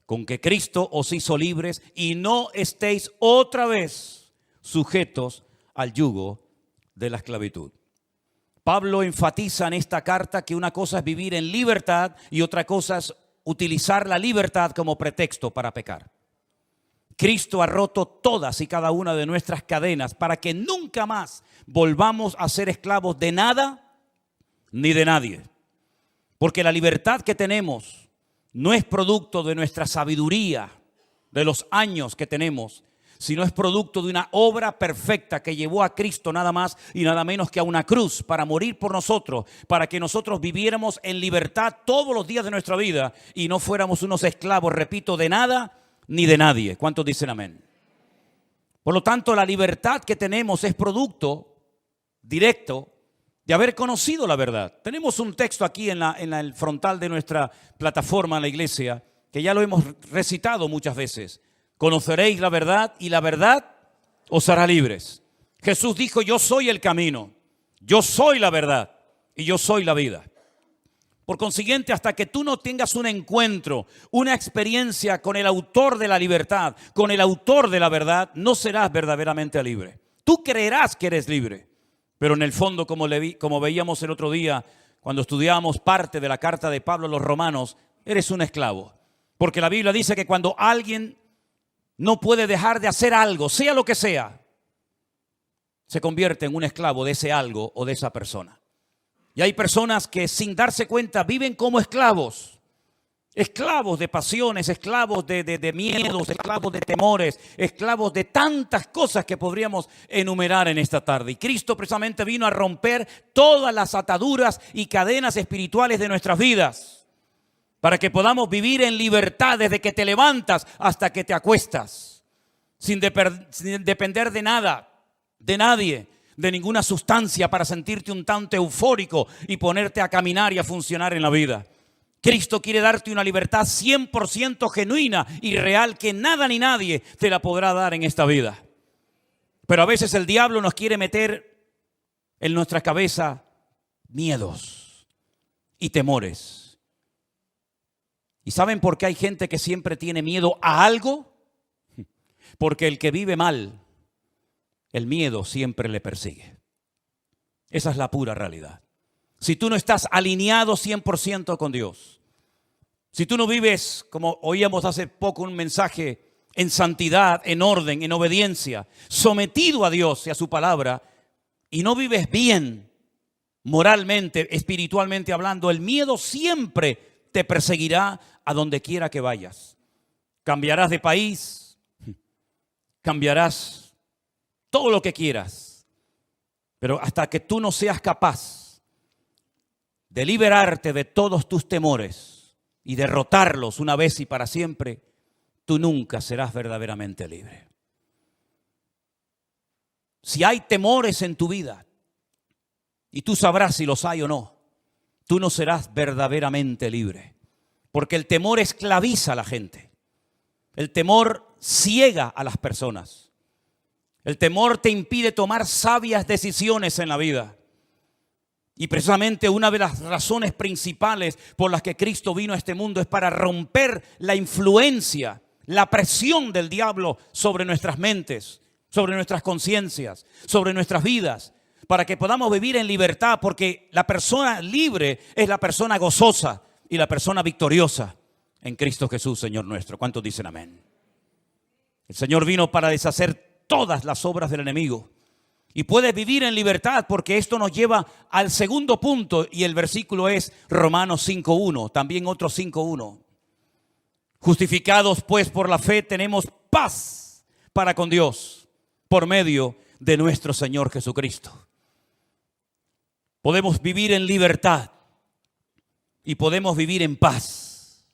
con que Cristo os hizo libres y no estéis otra vez sujetos al yugo de la esclavitud. Pablo enfatiza en esta carta que una cosa es vivir en libertad y otra cosa es utilizar la libertad como pretexto para pecar. Cristo ha roto todas y cada una de nuestras cadenas para que nunca más volvamos a ser esclavos de nada ni de nadie. Porque la libertad que tenemos no es producto de nuestra sabiduría, de los años que tenemos, sino es producto de una obra perfecta que llevó a Cristo nada más y nada menos que a una cruz para morir por nosotros, para que nosotros viviéramos en libertad todos los días de nuestra vida y no fuéramos unos esclavos, repito, de nada ni de nadie. ¿Cuántos dicen amén? Por lo tanto, la libertad que tenemos es producto directo de haber conocido la verdad. Tenemos un texto aquí en el frontal de nuestra plataforma en la iglesia, que ya lo hemos recitado muchas veces. Conoceréis la verdad y la verdad os hará libres. Jesús dijo, yo soy el camino, yo soy la verdad y yo soy la vida. Por consiguiente, hasta que tú no tengas un encuentro, una experiencia con el autor de la libertad, con el autor de la verdad, no serás verdaderamente libre. Tú creerás que eres libre, pero en el fondo, como veíamos el otro día, cuando estudiábamos parte de la carta de Pablo a los romanos, eres un esclavo. Porque la Biblia dice que cuando alguien no puede dejar de hacer algo, sea lo que sea, se convierte en un esclavo de ese algo o de esa persona. Y hay personas que sin darse cuenta viven como esclavos. Esclavos de pasiones, esclavos de miedos, esclavos de temores, esclavos de tantas cosas que podríamos enumerar en esta tarde. Y Cristo precisamente vino a romper todas las ataduras y cadenas espirituales de nuestras vidas, para que podamos vivir en libertad desde que te levantas hasta que te acuestas, sin depender de nada, de nadie, de ninguna sustancia para sentirte un tanto eufórico y ponerte a caminar y a funcionar en la vida. Cristo quiere darte una libertad 100% genuina y real que nada ni nadie te la podrá dar en esta vida. Pero a veces el diablo nos quiere meter en nuestra cabeza miedos y temores. ¿Y saben por qué hay gente que siempre tiene miedo a algo? Porque el que vive mal, el miedo siempre le persigue. Esa es la pura realidad. Si tú no estás alineado 100% con Dios, si tú no vives, como oíamos hace poco un mensaje, en santidad, en orden, en obediencia, sometido a Dios y a su palabra, y no vives bien moralmente, espiritualmente hablando, el miedo siempre te perseguirá a donde quiera que vayas. Cambiarás de país, cambiarás todo lo que quieras, pero hasta que tú no seas capaz de liberarte de todos tus temores y derrotarlos una vez y para siempre, tú nunca serás verdaderamente libre. Si hay temores en tu vida, y tú sabrás si los hay o no, tú no serás verdaderamente libre, porque el temor esclaviza a la gente. El temor ciega a las personas. El temor te impide tomar sabias decisiones en la vida. Y precisamente una de las razones principales por las que Cristo vino a este mundo es para romper la influencia, la presión del diablo sobre nuestras mentes, sobre nuestras conciencias, sobre nuestras vidas, para que podamos vivir en libertad, porque la persona libre es la persona gozosa y la persona victoriosa en Cristo Jesús, Señor nuestro. ¿Cuántos dicen amén? El Señor vino para deshacer todas las obras del enemigo. Y puedes vivir en libertad, porque esto nos lleva al segundo punto, y el versículo es Romanos 5.1, también otro 5.1. Justificados pues por la fe tenemos paz para con Dios por medio de nuestro Señor Jesucristo. Podemos vivir en libertad y podemos vivir en paz,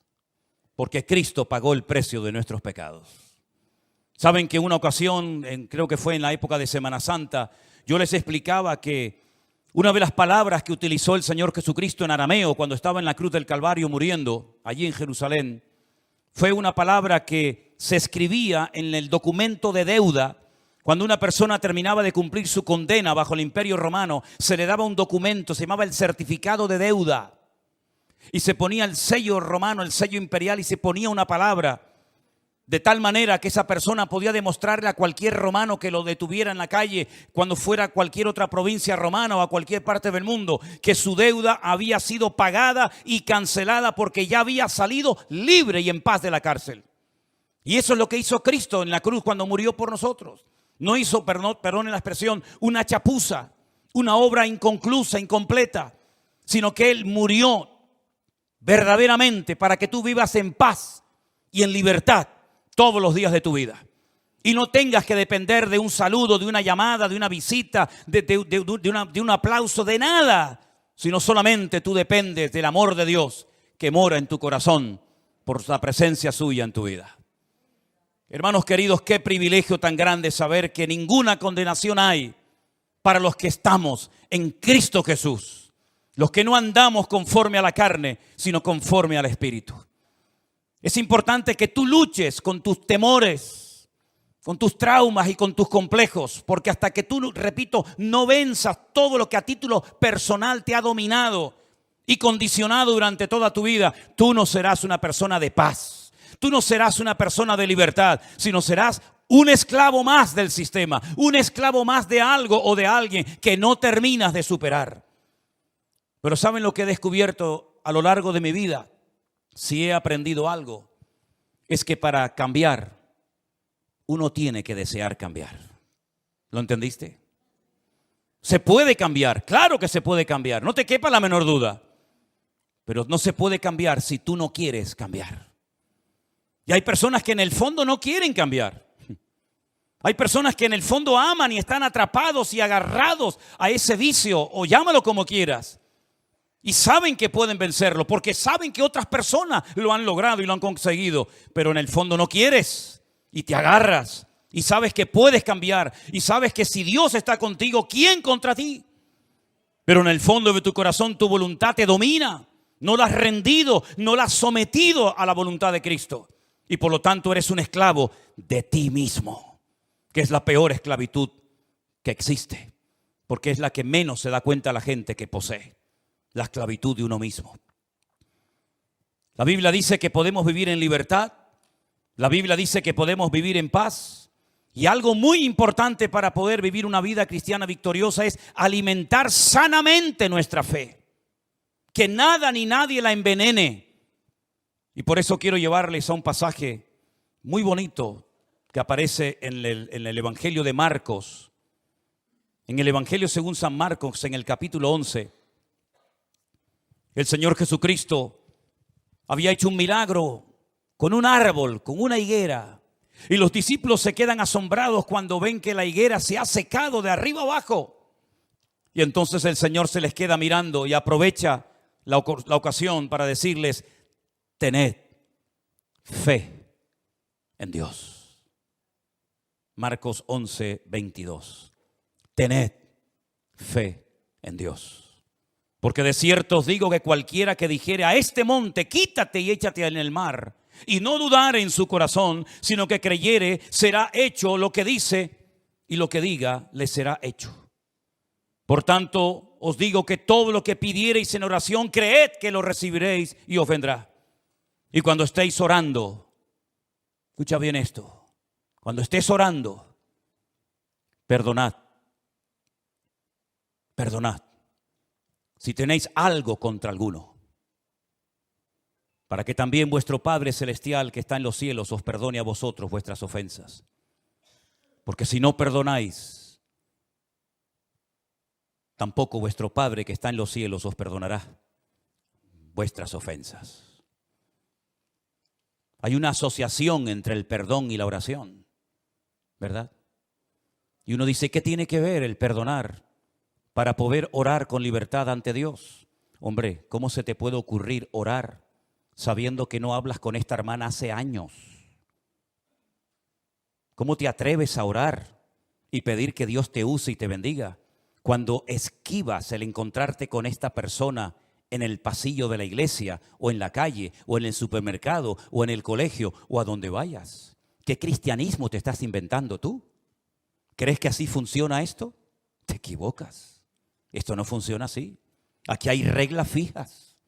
porque Cristo pagó el precio de nuestros pecados. Saben que en una ocasión, creo que fue en la época de Semana Santa, yo les explicaba que una de las palabras que utilizó el Señor Jesucristo en arameo cuando estaba en la cruz del Calvario muriendo allí en Jerusalén, fue una palabra que se escribía en el documento de deuda. Cuando una persona terminaba de cumplir su condena bajo el Imperio Romano, se le daba un documento, se llamaba el certificado de deuda. Y se ponía el sello romano, el sello imperial, y se ponía una palabra. De tal manera que esa persona podía demostrarle a cualquier romano que lo detuviera en la calle, cuando fuera a cualquier otra provincia romana o a cualquier parte del mundo, que su deuda había sido pagada y cancelada porque ya había salido libre y en paz de la cárcel. Y eso es lo que hizo Cristo en la cruz cuando murió por nosotros. No hizo, perdone la expresión, una chapuza, una obra inconclusa, incompleta, sino que Él murió verdaderamente para que tú vivas en paz y en libertad todos los días de tu vida. y no tengas que depender de un saludo, de una llamada, de una visita, de un aplauso, de nada, sino solamente tú dependes del amor de Dios que mora en tu corazón por la presencia suya en tu vida. Hermanos queridos, qué privilegio tan grande saber que ninguna condenación hay para los que estamos en Cristo Jesús, los que no andamos conforme a la carne, sino conforme al Espíritu. Es importante que tú luches con tus temores, con tus traumas y con tus complejos, porque hasta que tú, repito, no venzas todo lo que a título personal te ha dominado y condicionado durante toda tu vida, tú no serás una persona de paz. Tú no serás una persona de libertad, sino serás un esclavo más del sistema, un esclavo más de algo o de alguien que no terminas de superar. Pero ¿saben lo que he descubierto a lo largo de mi vida? Si he aprendido algo, es que para cambiar, uno tiene que desear cambiar. ¿Lo entendiste? Se puede cambiar, claro que se puede cambiar, no te quepa la menor duda. Pero no se puede cambiar si tú no quieres cambiar. Y hay personas que en el fondo no quieren cambiar. Hay personas que en el fondo aman y están atrapados y agarrados a ese vicio, o llámalo como quieras. Y saben que pueden vencerlo, porque saben que otras personas lo han logrado y lo han conseguido. Pero en el fondo no quieres y te agarras. Y sabes que puedes cambiar. Y sabes que si Dios está contigo, ¿quién contra ti? Pero en el fondo de tu corazón tu voluntad te domina. No la has rendido, no la has sometido a la voluntad de Cristo. Y por lo tanto eres un esclavo de ti mismo, que es la peor esclavitud que existe, porque es la que menos se da cuenta la gente que posee, la esclavitud de uno mismo. La Biblia dice que podemos vivir en libertad, la Biblia dice que podemos vivir en paz, y algo muy importante para poder vivir una vida cristiana victoriosa es alimentar sanamente nuestra fe, que nada ni nadie la envenene. Y por eso quiero llevarles a un pasaje muy bonito que aparece en el Evangelio de Marcos. En el Evangelio según San Marcos, en el capítulo 11, el Señor Jesucristo había hecho un milagro con un árbol, con una higuera. Y los discípulos se quedan asombrados cuando ven que la higuera se ha secado de arriba abajo. Y entonces el Señor se les queda mirando y aprovecha la ocasión para decirles: tened fe en Dios. Marcos 11, 22. Tened fe en Dios. Porque de cierto os digo que cualquiera que dijere a este monte, quítate y échate en el mar, y no dudare en su corazón, sino que creyere, será hecho lo que dice, y lo que diga le será hecho. Por tanto, os digo que todo lo que pidiereis en oración, creed que lo recibiréis y os vendrá. Y cuando estéis orando, escucha bien esto, cuando estés orando, perdonad. Perdonad si tenéis algo contra alguno, para que también vuestro Padre Celestial que está en los cielos os perdone a vosotros vuestras ofensas. Porque si no perdonáis, tampoco vuestro Padre que está en los cielos os perdonará vuestras ofensas. Hay una asociación entre el perdón y la oración, ¿verdad? Y uno dice, ¿qué tiene que ver el perdonar para poder orar con libertad ante Dios? Hombre, ¿cómo se te puede ocurrir orar sabiendo que no hablas con esta hermana hace años? ¿Cómo te atreves a orar y pedir que Dios te use y te bendiga cuando esquivas el encontrarte con esta persona en el pasillo de la iglesia, o en la calle, o en el supermercado, o en el colegio, o a donde vayas? ¿Qué cristianismo te estás inventando tú? ¿Crees que así funciona esto? Te equivocas. Esto no funciona así. Aquí hay reglas fijas,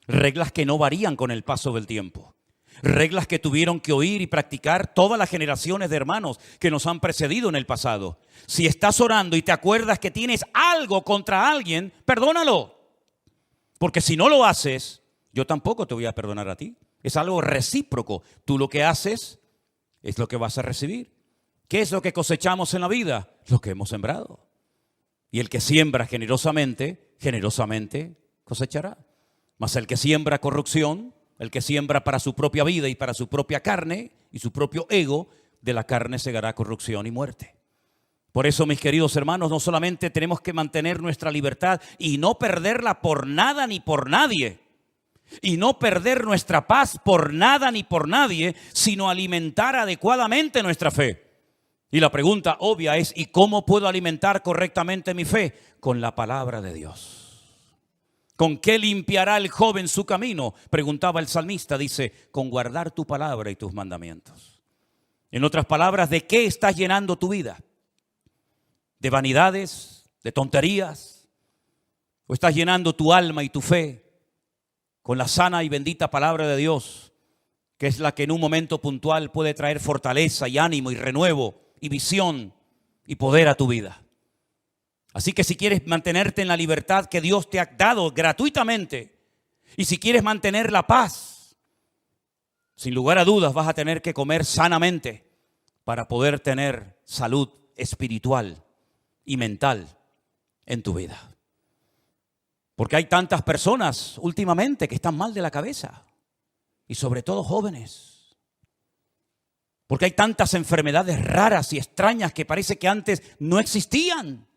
reglas que no varían con el paso del tiempo, reglas que tuvieron que oír y practicar todas las generaciones de hermanos que nos han precedido en el pasado. Si estás orando y te acuerdas que tienes algo contra alguien, perdónalo. Porque si no lo haces, yo tampoco te voy a perdonar a ti. Es algo recíproco. Tú lo que haces es lo que vas a recibir. ¿Qué es lo que cosechamos en la vida? Lo que hemos sembrado. Y el que siembra generosamente, generosamente cosechará. Mas el que siembra corrupción, el que siembra para su propia vida y para su propia carne y su propio ego, de la carne segará corrupción y muerte. Por eso, mis queridos hermanos, no solamente tenemos que mantener nuestra libertad y no perderla por nada ni por nadie, y no perder nuestra paz por nada ni por nadie, sino alimentar adecuadamente nuestra fe. Y la pregunta obvia es, ¿y cómo puedo alimentar correctamente mi fe? Con la palabra de Dios. ¿Con qué limpiará el joven su camino? Preguntaba el salmista. Dice, con guardar tu palabra y tus mandamientos. En otras palabras, ¿de qué estás llenando tu vida? ¿De vanidades? ¿De tonterías? ¿O estás llenando tu alma y tu fe con la sana y bendita palabra de Dios, que es la que en un momento puntual puede traer fortaleza y ánimo y renuevo y visión y poder a tu vida? Así que si quieres mantenerte en la libertad que Dios te ha dado gratuitamente, y si quieres mantener la paz, sin lugar a dudas vas a tener que comer sanamente para poder tener salud espiritual y mental en tu vida. Porque hay tantas personas últimamente que están mal de la cabeza, y sobre todo jóvenes. Porque hay tantas enfermedades raras y extrañas que parece que antes no existían.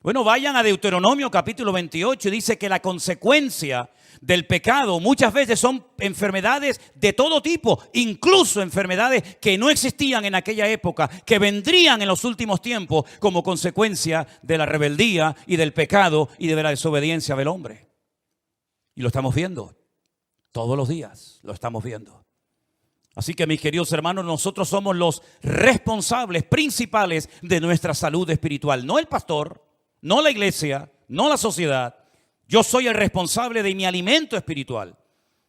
Bueno, vayan a Deuteronomio capítulo 28 y dice que la consecuencia del pecado muchas veces son enfermedades de todo tipo, incluso enfermedades que no existían en aquella época, que vendrían en los últimos tiempos como consecuencia de la rebeldía y del pecado y de la desobediencia del hombre. Y lo estamos viendo, todos los días lo estamos viendo. Así que, mis queridos hermanos, nosotros somos los responsables principales de nuestra salud espiritual, no el pastor, no la iglesia, no la sociedad. Yo soy el responsable de mi alimento espiritual,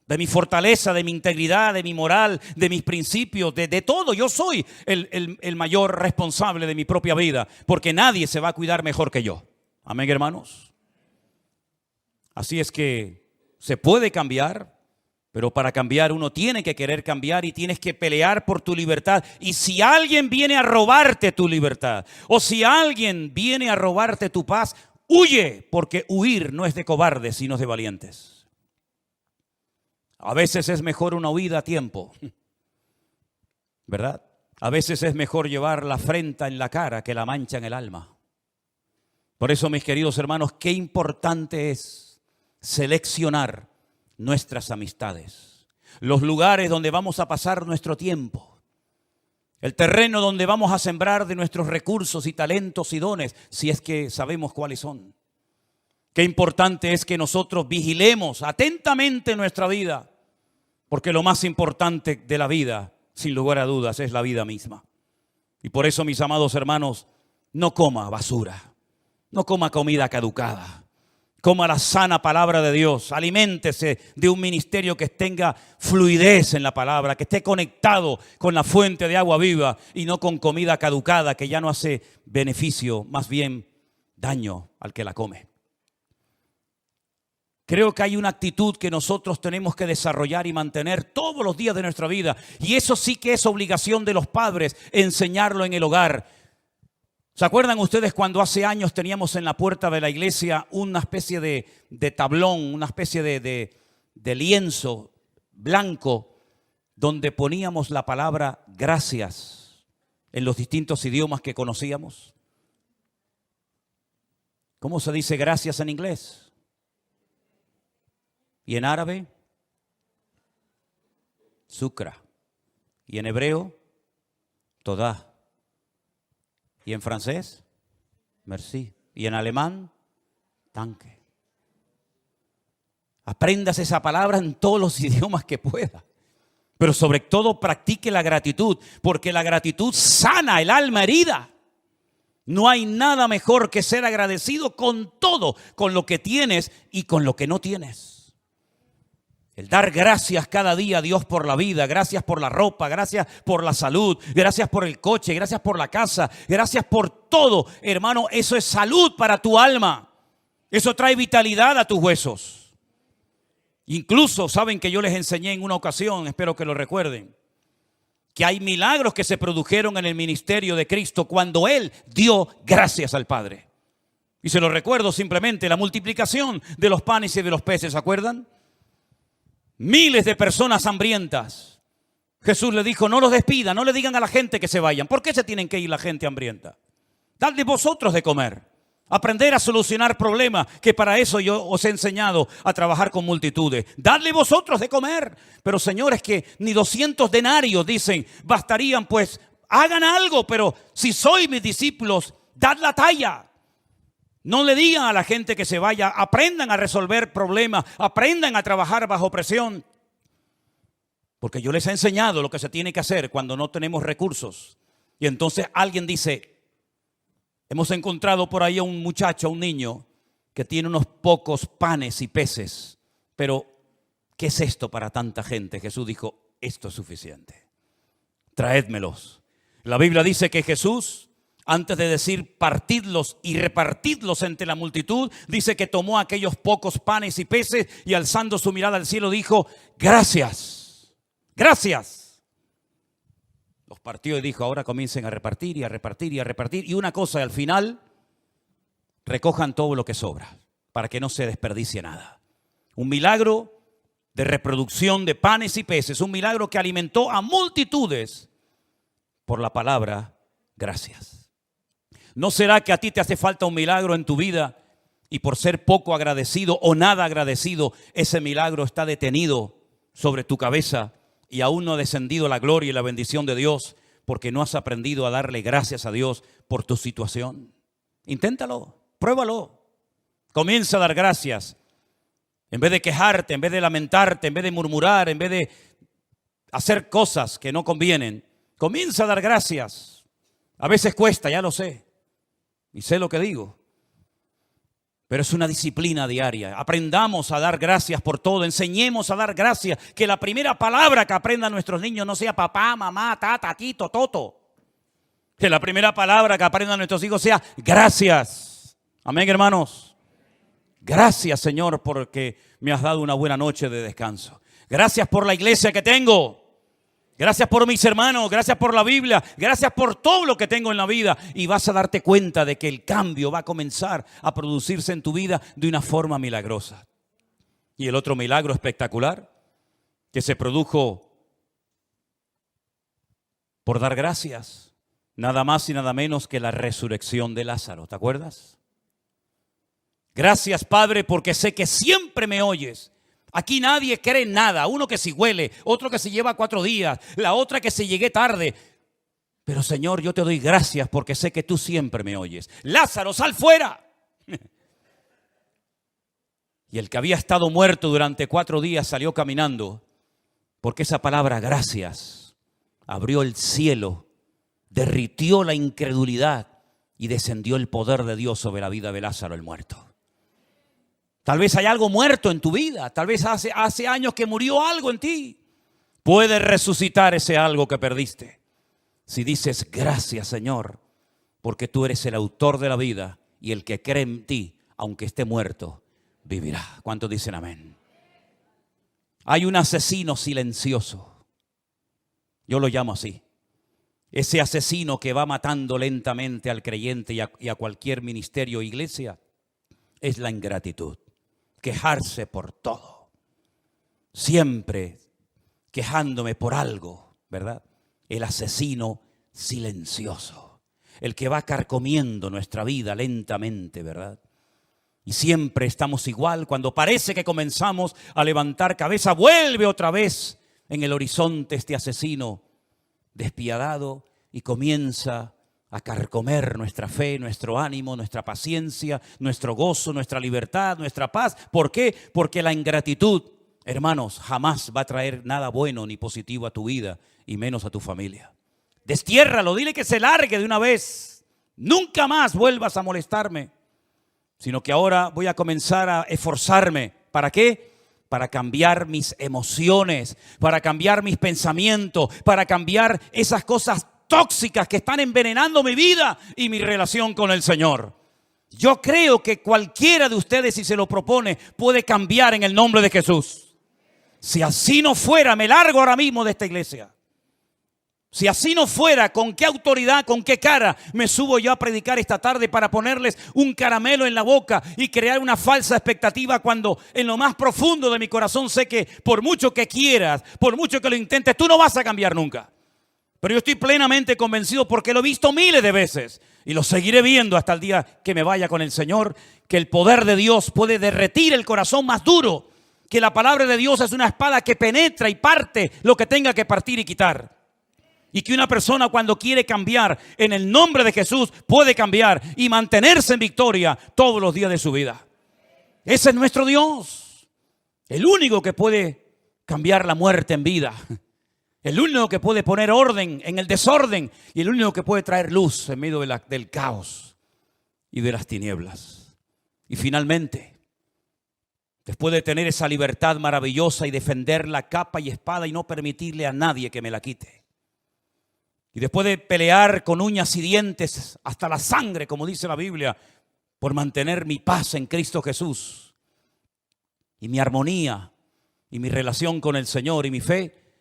de mi fortaleza, de mi integridad, de mi moral, de mis principios, de todo. Yo soy el mayor responsable de mi propia vida, porque nadie se va a cuidar mejor que yo. Amén, hermanos. Así es que se puede cambiar, pero para cambiar uno tiene que querer cambiar y tienes que pelear por tu libertad. Y si alguien viene a robarte tu libertad, o si alguien viene a robarte tu paz, huye, porque huir no es de cobardes, sino de valientes. A veces es mejor una huida a tiempo, ¿verdad? A veces es mejor llevar la afrenta en la cara que la mancha en el alma. Por eso, mis queridos hermanos, qué importante es seleccionar nuestras amistades, los lugares donde vamos a pasar nuestro tiempo, el terreno donde vamos a sembrar de nuestros recursos y talentos y dones, si es que sabemos cuáles son. Qué importante es que nosotros vigilemos atentamente nuestra vida, porque lo más importante de la vida, sin lugar a dudas, es la vida misma. Y por eso, mis amados hermanos, no coma basura, no coma comida caducada. Coma la sana palabra de Dios, aliméntese de un ministerio que tenga fluidez en la palabra, que esté conectado con la fuente de agua viva y no con comida caducada que ya no hace beneficio, más bien daño al que la come. Creo que hay una actitud que nosotros tenemos que desarrollar y mantener todos los días de nuestra vida, y eso sí que es obligación de los padres, enseñarlo en el hogar. ¿Se acuerdan ustedes cuando hace años teníamos en la puerta de la iglesia una especie de tablón, una especie de lienzo blanco donde poníamos la palabra gracias en los distintos idiomas que conocíamos? ¿Cómo se dice gracias en inglés? ¿Y en árabe? Shukra. ¿Y en hebreo? Todá. ¿Y en francés? Merci. ¿Y en alemán? Danke. Apréndase esa palabra en todos los idiomas que pueda. Pero sobre todo practique la gratitud, porque la gratitud sana el alma herida. No hay nada mejor que ser agradecido con todo, con lo que tienes y con lo que no tienes. El dar gracias cada día a Dios por la vida, gracias por la ropa, gracias por la salud, gracias por el coche, gracias por la casa, gracias por todo. Hermano, eso es salud para tu alma. Eso trae vitalidad a tus huesos. Incluso, saben que yo les enseñé en una ocasión, espero que lo recuerden, que hay milagros que se produjeron en el ministerio de Cristo cuando Él dio gracias al Padre. Y se lo recuerdo simplemente, la multiplicación de los panes y de los peces, ¿se acuerdan? Miles de personas hambrientas. Jesús le dijo, no los despidan, no le digan a la gente que se vayan. ¿Por qué se tienen que ir la gente hambrienta? Dadle vosotros de comer. Aprender a solucionar problemas, que para eso yo os he enseñado a trabajar con multitudes. Dadle vosotros de comer. Pero señores, que ni 200 denarios, dicen, bastarían. Pues hagan algo, pero si sois mis discípulos, dad la talla. No le digan a la gente que se vaya. Aprendan a resolver problemas, aprendan a trabajar bajo presión. Porque yo les he enseñado lo que se tiene que hacer cuando no tenemos recursos. Y entonces alguien dice, hemos encontrado por ahí a un muchacho, a un niño, que tiene unos pocos panes y peces. Pero, ¿qué es esto para tanta gente? Jesús dijo, esto es suficiente. Traédmelos. La Biblia dice que Jesús, antes de decir partidlos y repartidlos entre la multitud, dice que tomó aquellos pocos panes y peces y alzando su mirada al cielo dijo, gracias. Gracias. Los partió y dijo, ahora comiencen a repartir y a repartir y a repartir. Y una cosa, al final, recojan todo lo que sobra para que no se desperdicie nada. Un milagro de reproducción de panes y peces. Un milagro que alimentó a multitudes por la palabra gracias. ¿No será que a ti te hace falta un milagro en tu vida y por ser poco agradecido o nada agradecido, ese milagro está detenido sobre tu cabeza? Y aún no ha descendido la gloria y la bendición de Dios porque no has aprendido a darle gracias a Dios por tu situación. Inténtalo, pruébalo. Comienza a dar gracias. En vez de quejarte, en vez de lamentarte, en vez de murmurar, en vez de hacer cosas que no convienen, comienza a dar gracias. A veces cuesta, ya lo sé. Y sé lo que digo. Pero es una disciplina diaria. Aprendamos a dar gracias por todo. Enseñemos a dar gracias. Que la primera palabra que aprendan nuestros niños no sea papá, mamá, tata, tito, toto. Que la primera palabra que aprendan nuestros hijos sea gracias. Amén, hermanos. Gracias, Señor, porque me has dado una buena noche de descanso. Gracias por la iglesia que tengo. Gracias por mis hermanos, gracias por la Biblia, gracias por todo lo que tengo en la vida. Y vas a darte cuenta de que el cambio va a comenzar a producirse en tu vida de una forma milagrosa. Y el otro milagro espectacular que se produjo por dar gracias, nada más y nada menos que la resurrección de Lázaro. ¿Te acuerdas? Gracias, Padre, porque sé que siempre me oyes. Aquí nadie cree en nada. Uno que si huele, otro que se lleva 4 días, la otra que se llegué tarde. Pero Señor, yo te doy gracias porque sé que tú siempre me oyes. Lázaro, sal fuera. Y el que había estado muerto durante 4 días salió caminando porque esa palabra gracias abrió el cielo, derritió la incredulidad y descendió el poder de Dios sobre la vida de Lázaro el muerto. Tal vez hay algo muerto en tu vida. Tal vez hace años que murió algo en ti. Puedes resucitar ese algo que perdiste. Si dices gracias, Señor, porque tú eres el autor de la vida y el que cree en ti, aunque esté muerto, vivirá. ¿Cuántos dicen amén? Hay un asesino silencioso. Yo lo llamo así. Ese asesino que va matando lentamente al creyente y a cualquier ministerio o iglesia es la ingratitud. Quejarse por todo. Siempre quejándome por algo, ¿verdad? El asesino silencioso. El que va carcomiendo nuestra vida lentamente, ¿verdad? Y siempre estamos igual. Cuando parece que comenzamos a levantar cabeza, vuelve otra vez en el horizonte este asesino despiadado y comienza a carcomer nuestra fe, nuestro ánimo, nuestra paciencia, nuestro gozo, nuestra libertad, nuestra paz. ¿Por qué? Porque la ingratitud, hermanos, jamás va a traer nada bueno ni positivo a tu vida y menos a tu familia. Destiérralo, dile que se largue de una vez. Nunca más vuelvas a molestarme, sino que ahora voy a comenzar a esforzarme. ¿Para qué? Para cambiar mis emociones, para cambiar mis pensamientos, para cambiar esas cosas tóxicas que están envenenando mi vida y mi relación con el Señor. Yo creo que cualquiera de ustedes, si se lo propone, puede cambiar en el nombre de Jesús. Si así no fuera, me largo ahora mismo de esta iglesia. Si así no fuera, ¿con qué autoridad, con qué cara me subo yo a predicar esta tarde para ponerles un caramelo en la boca y crear una falsa expectativa cuando en lo más profundo de mi corazón sé que por mucho que quieras, por mucho que lo intentes, tú no vas a cambiar nunca? Pero yo estoy plenamente convencido porque lo he visto miles de veces y lo seguiré viendo hasta el día que me vaya con el Señor, que el poder de Dios puede derretir el corazón más duro, que la palabra de Dios es una espada que penetra y parte lo que tenga que partir y quitar. Y que una persona cuando quiere cambiar en el nombre de Jesús puede cambiar y mantenerse en victoria todos los días de su vida. Ese es nuestro Dios, el único que puede cambiar la muerte en vida, el único que puede poner orden en el desorden y el único que puede traer luz en medio del caos y de las tinieblas. Y finalmente, después de tener esa libertad maravillosa y defender la capa y espada y no permitirle a nadie que me la quite, y después de pelear con uñas y dientes hasta la sangre, como dice la Biblia, por mantener mi paz en Cristo Jesús y mi armonía y mi relación con el Señor y mi fe,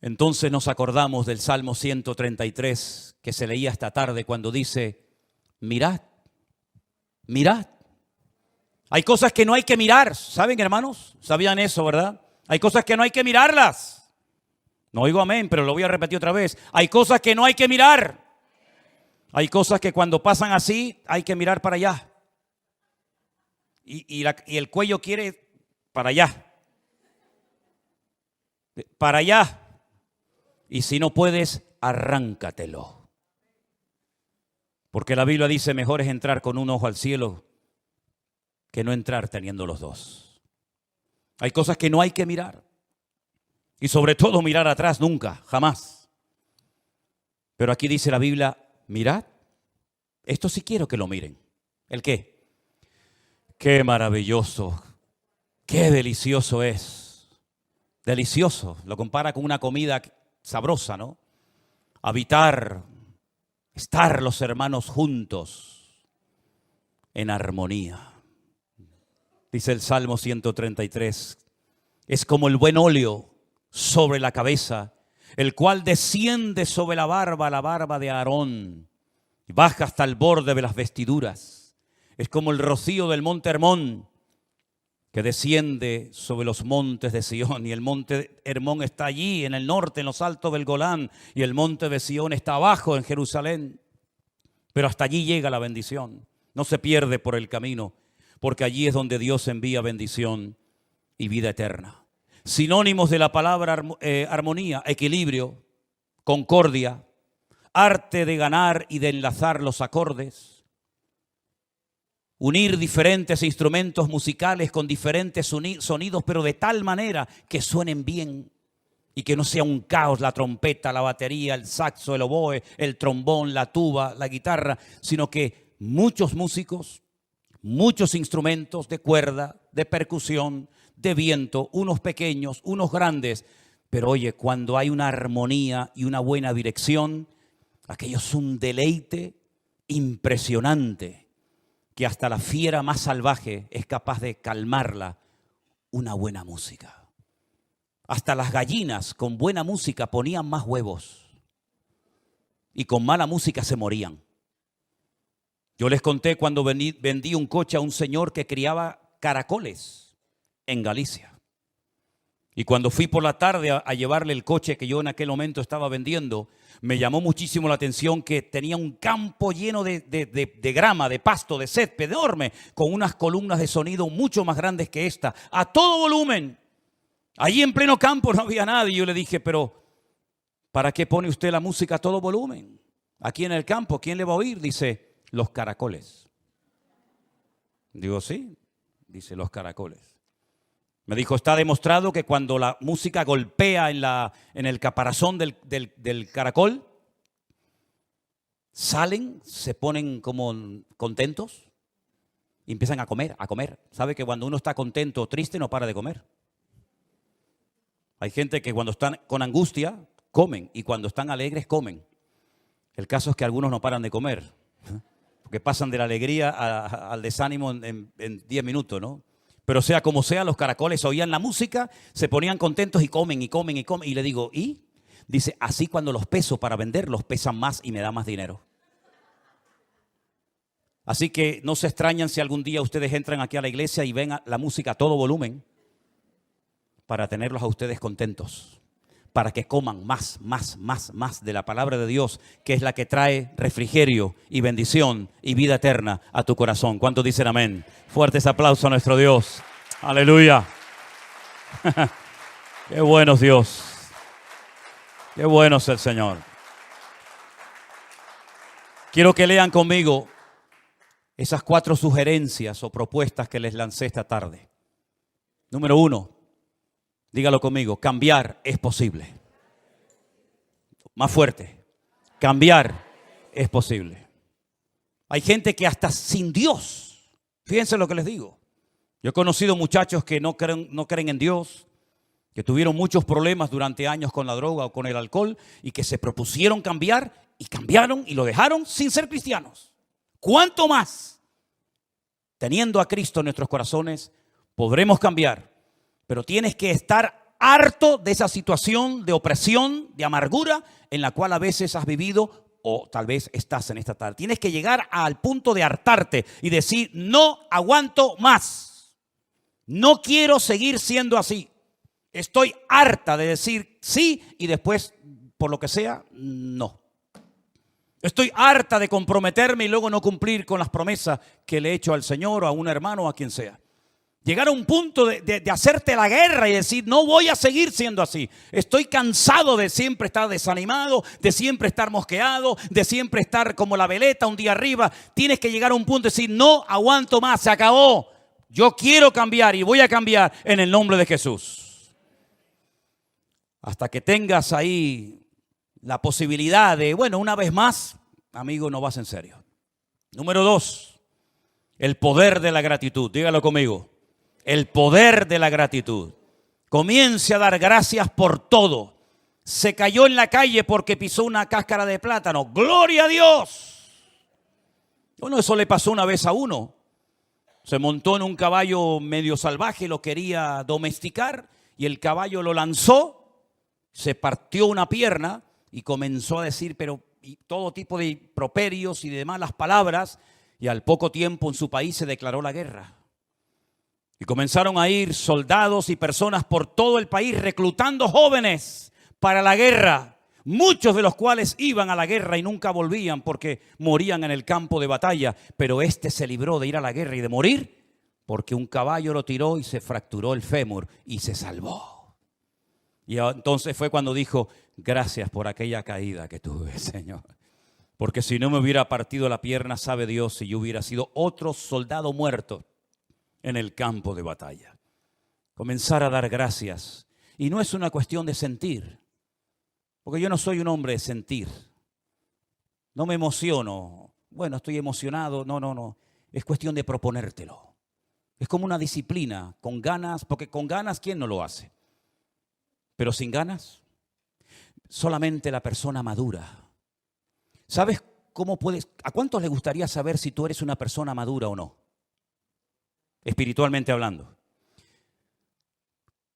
entonces nos acordamos del Salmo 133 que se leía esta tarde cuando dice: mirad, mirad. Hay cosas que no hay que mirar, ¿saben, hermanos? ¿Sabían eso, verdad? Hay cosas que no hay que mirarlas. No oigo amén, pero lo voy a repetir otra vez. Hay cosas que no hay que mirar. Hay cosas que cuando pasan así hay que mirar para allá. Y el cuello quiere para allá. Para allá. Y si no puedes, arráncatelo. Porque la Biblia dice: mejor es entrar con un ojo al cielo que no entrar teniendo los dos. Hay cosas que no hay que mirar. Y sobre todo mirar atrás nunca, jamás. Pero aquí dice la Biblia: mirad, esto sí quiero que lo miren. ¿El qué? Qué maravilloso, qué delicioso es. Delicioso, lo compara con una comida sabrosa, ¿no? Habitar, estar los hermanos juntos en armonía. Dice el Salmo 133, es como el buen óleo sobre la cabeza, el cual desciende sobre la barba de Aarón, y baja hasta el borde de las vestiduras. Es como el rocío del monte Hermón, que desciende sobre los montes de Sión. Y el monte Hermón está allí, en el norte, en los altos del Golán, y el monte de Sión está abajo, en Jerusalén. Pero hasta allí llega la bendición. No se pierde por el camino, porque allí es donde Dios envía bendición y vida eterna. Sinónimos de la palabra armonía: equilibrio, concordia, arte de ganar y de enlazar los acordes, unir diferentes instrumentos musicales con diferentes sonidos, pero de tal manera que suenen bien y que no sea un caos la trompeta, la batería, el saxo, el oboe, el trombón, la tuba, la guitarra, sino que muchos músicos, muchos instrumentos de cuerda, de percusión, de viento, unos pequeños, unos grandes, pero oye, cuando hay una armonía y una buena dirección, aquello es un deleite impresionante, que hasta la fiera más salvaje es capaz de calmarla una buena música. Hasta las gallinas con buena música ponían más huevos y con mala música se morían. Yo les conté cuando vendí un coche a un señor que criaba caracoles en Galicia. Y cuando fui por la tarde a llevarle el coche que yo en aquel momento estaba vendiendo, me llamó muchísimo la atención que tenía un campo lleno de grama, de pasto, de césped enorme, con unas columnas de sonido mucho más grandes que esta, a todo volumen. Allí en pleno campo no había nadie. Yo le dije: pero ¿para qué pone usted la música a todo volumen? Aquí en el campo, ¿quién le va a oír? Dice: los caracoles. Digo: sí. Dice: los caracoles. Me dijo: está demostrado que cuando la música golpea en el caparazón del caracol, salen, se ponen como contentos y empiezan a comer, a comer. ¿Sabe que cuando uno está contento o triste no para de comer? Hay gente que cuando están con angustia comen y cuando están alegres comen. El caso es que algunos no paran de comer, porque pasan de la alegría al desánimo en 10 minutos, ¿no? Pero sea como sea, los caracoles oían la música, se ponían contentos y comen, y comen, y comen. Y le digo: ¿y? Dice, así cuando los peso para venderlos, pesan más y me da más dinero. Así que no se extrañan si algún día ustedes entran aquí a la iglesia y ven la música a todo volumen para tenerlos a ustedes contentos, para que coman más de la palabra de Dios, que es la que trae refrigerio y bendición y vida eterna a tu corazón. ¿Cuántos dicen amén? Fuertes aplausos a nuestro Dios. Aleluya. Qué bueno es Dios. Qué bueno es el Señor. Quiero que lean conmigo esas 4 sugerencias o propuestas que les lancé esta tarde. Número 1, dígalo conmigo, cambiar es posible. Más fuerte, cambiar es posible. Hay gente que hasta sin Dios, fíjense lo que les digo. Yo he conocido muchachos que no creen en Dios, que tuvieron muchos problemas durante años con la droga o con el alcohol y que se propusieron cambiar y cambiaron y lo dejaron sin ser cristianos. ¿Cuánto más? Teniendo a Cristo en nuestros corazones, podremos cambiar. Pero tienes que estar harto de esa situación de opresión, de amargura, en la cual a veces has vivido o tal vez estás en esta tarde. Tienes que llegar al punto de hartarte y decir, no aguanto más. No quiero seguir siendo así. Estoy harta de decir sí y después, por lo que sea, no. Estoy harta de comprometerme y luego no cumplir con las promesas que le he hecho al Señor o a un hermano o a quien sea. Llegar a un punto de hacerte la guerra y decir, no voy a seguir siendo así. Estoy cansado de siempre estar desanimado, de siempre estar mosqueado, de siempre estar como la veleta un día arriba. Tienes que llegar a un punto de decir, no aguanto más, se acabó. Yo quiero cambiar y voy a cambiar en el nombre de Jesús. Hasta que tengas ahí la posibilidad de, bueno, una vez más, amigo, no vas en serio. Número 2, el poder de la gratitud. Dígalo conmigo. El poder de la gratitud. Comience a dar gracias por todo. Se cayó en la calle porque pisó una cáscara de plátano. ¡Gloria a Dios! Bueno, eso le pasó una vez a uno. Se montó en un caballo medio salvaje, lo quería domesticar y el caballo lo lanzó, se partió una pierna y comenzó a decir todo tipo de improperios y de malas palabras, y al poco tiempo en su país se declaró la guerra. Y comenzaron a ir soldados y personas por todo el país reclutando jóvenes para la guerra, muchos de los cuales iban a la guerra y nunca volvían porque morían en el campo de batalla, pero este se libró de ir a la guerra y de morir porque un caballo lo tiró y se fracturó el fémur y se salvó. Y entonces fue cuando dijo, gracias por aquella caída que tuve, Señor. Porque si no me hubiera partido la pierna, sabe Dios, si yo hubiera sido otro soldado muerto en el campo de batalla. Comenzar a dar gracias. Y no es una cuestión de sentir. Porque yo no soy un hombre de sentir. No me emociono. Bueno, estoy emocionado. No. Es cuestión de proponértelo. Es como una disciplina, con ganas, porque con ganas, ¿quién no lo hace? Pero sin ganas, solamente la persona madura. ¿Sabes cómo puedes? ¿A cuántos les gustaría saber si tú eres una persona madura o no? Espiritualmente hablando.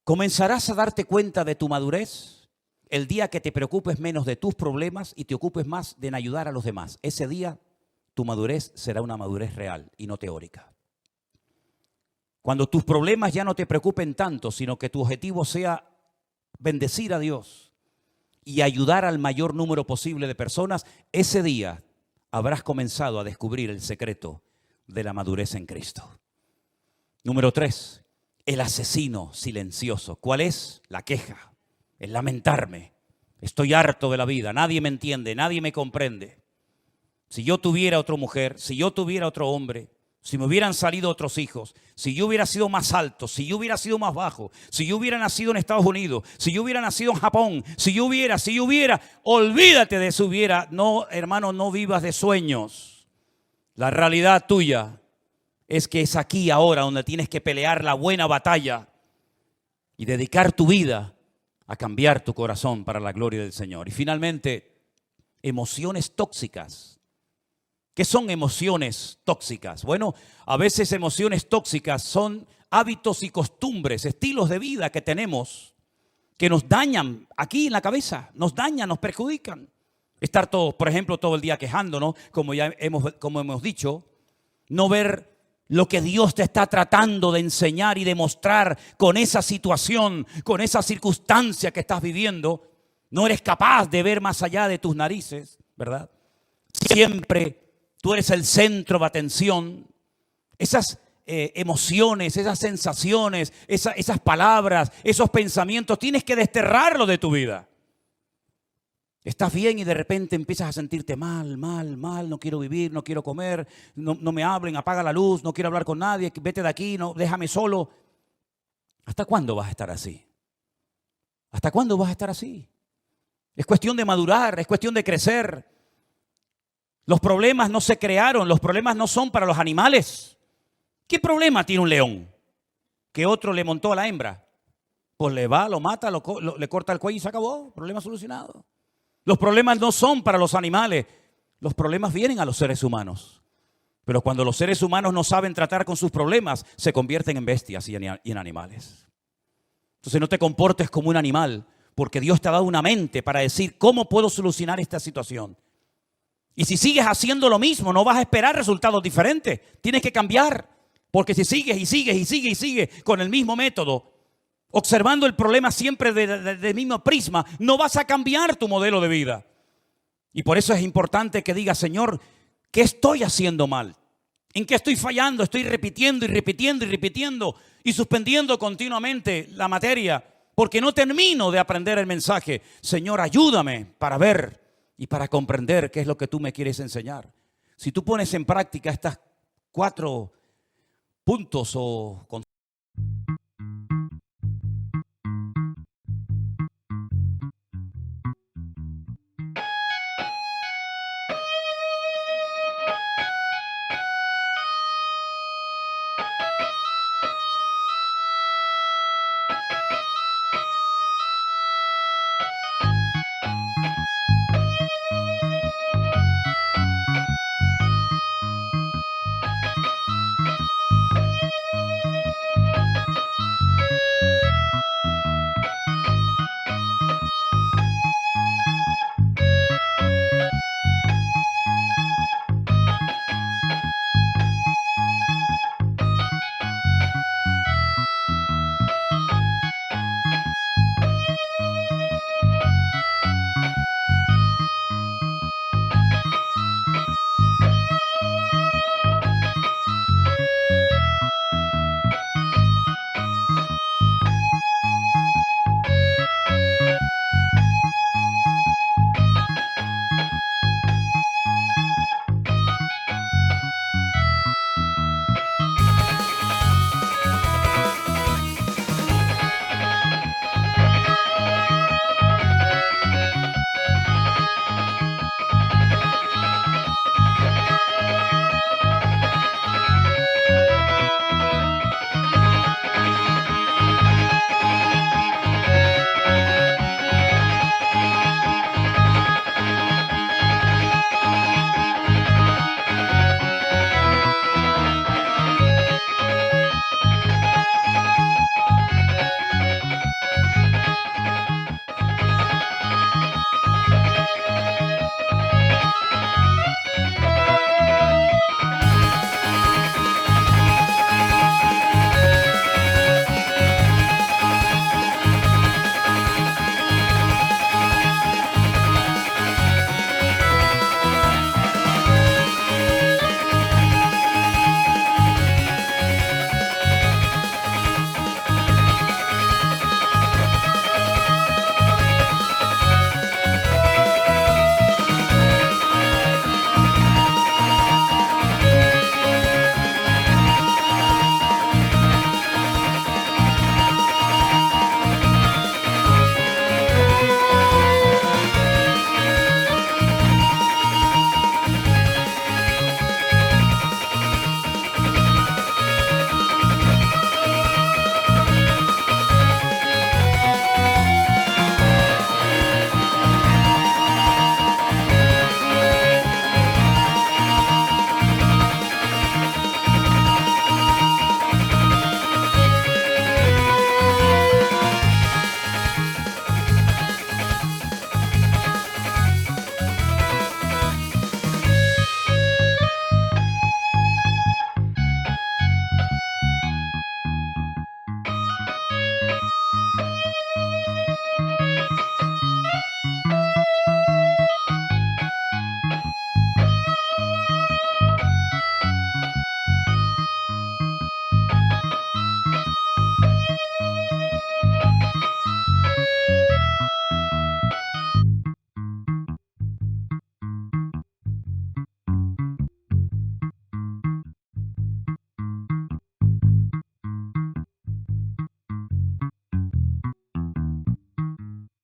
Comenzarás a darte cuenta de tu madurez el día que te preocupes menos de tus problemas y te ocupes más de en ayudar a los demás. Ese día tu madurez será una madurez real y no teórica. Cuando tus problemas ya no te preocupen tanto, sino que tu objetivo sea bendecir a Dios y ayudar al mayor número posible de personas, ese día habrás comenzado a descubrir el secreto de la madurez en Cristo. Número 3, el asesino silencioso. ¿Cuál es? La queja, el lamentarme. Estoy harto de la vida, nadie me entiende, nadie me comprende. Si yo tuviera otra mujer, si yo tuviera otro hombre, si me hubieran salido otros hijos, si yo hubiera sido más alto, si yo hubiera sido más bajo, si yo hubiera nacido en Estados Unidos, si yo hubiera nacido en Japón, si yo hubiera, olvídate de eso hubiera. No, hermano, no vivas de sueños. La realidad tuya es que es aquí ahora donde tienes que pelear la buena batalla y dedicar tu vida a cambiar tu corazón para la gloria del Señor. Y finalmente, emociones tóxicas. ¿Qué son emociones tóxicas? Bueno, a veces emociones tóxicas son hábitos y costumbres, estilos de vida que tenemos que nos dañan aquí en la cabeza, nos dañan, nos perjudican. Estar todos, por ejemplo, todo el día quejándonos, como hemos dicho, no ver lo que Dios te está tratando de enseñar y demostrar con esa situación, con esa circunstancia que estás viviendo. No eres capaz de ver más allá de tus narices, ¿verdad? Siempre tú eres el centro de atención. Esas emociones, esas sensaciones, esas palabras, esos pensamientos, tienes que desterrarlos de tu vida. Estás bien y de repente empiezas a sentirte mal, no quiero vivir, no quiero comer, no me hablen, apaga la luz, no quiero hablar con nadie, vete de aquí, no, déjame solo. ¿Hasta cuándo vas a estar así? ¿Hasta cuándo vas a estar así? Es cuestión de madurar, es cuestión de crecer. Los problemas no se crearon, los problemas no son para los animales. ¿Qué problema tiene un león? Que otro le montó a la hembra. Pues le va, lo mata, le corta el cuello y se acabó. Problema solucionado. Los problemas no son para los animales. Los problemas vienen a los seres humanos. Pero cuando los seres humanos no saben tratar con sus problemas, se convierten en bestias y en animales. Entonces no te comportes como un animal, porque Dios te ha dado una mente para decir cómo puedo solucionar esta situación. Y si sigues haciendo lo mismo, no vas a esperar resultados diferentes. Tienes que cambiar, porque si sigues y sigues con el mismo método, observando el problema siempre del mismo prisma, no vas a cambiar tu modelo de vida. Y por eso es importante que digas, Señor, ¿qué estoy haciendo mal? ¿En qué estoy fallando? Estoy repitiendo y suspendiendo continuamente la materia porque no termino de aprender el mensaje. Señor, ayúdame para ver y para comprender qué es lo que tú me quieres enseñar. Si tú pones en práctica estas 4 puntos o conceptos,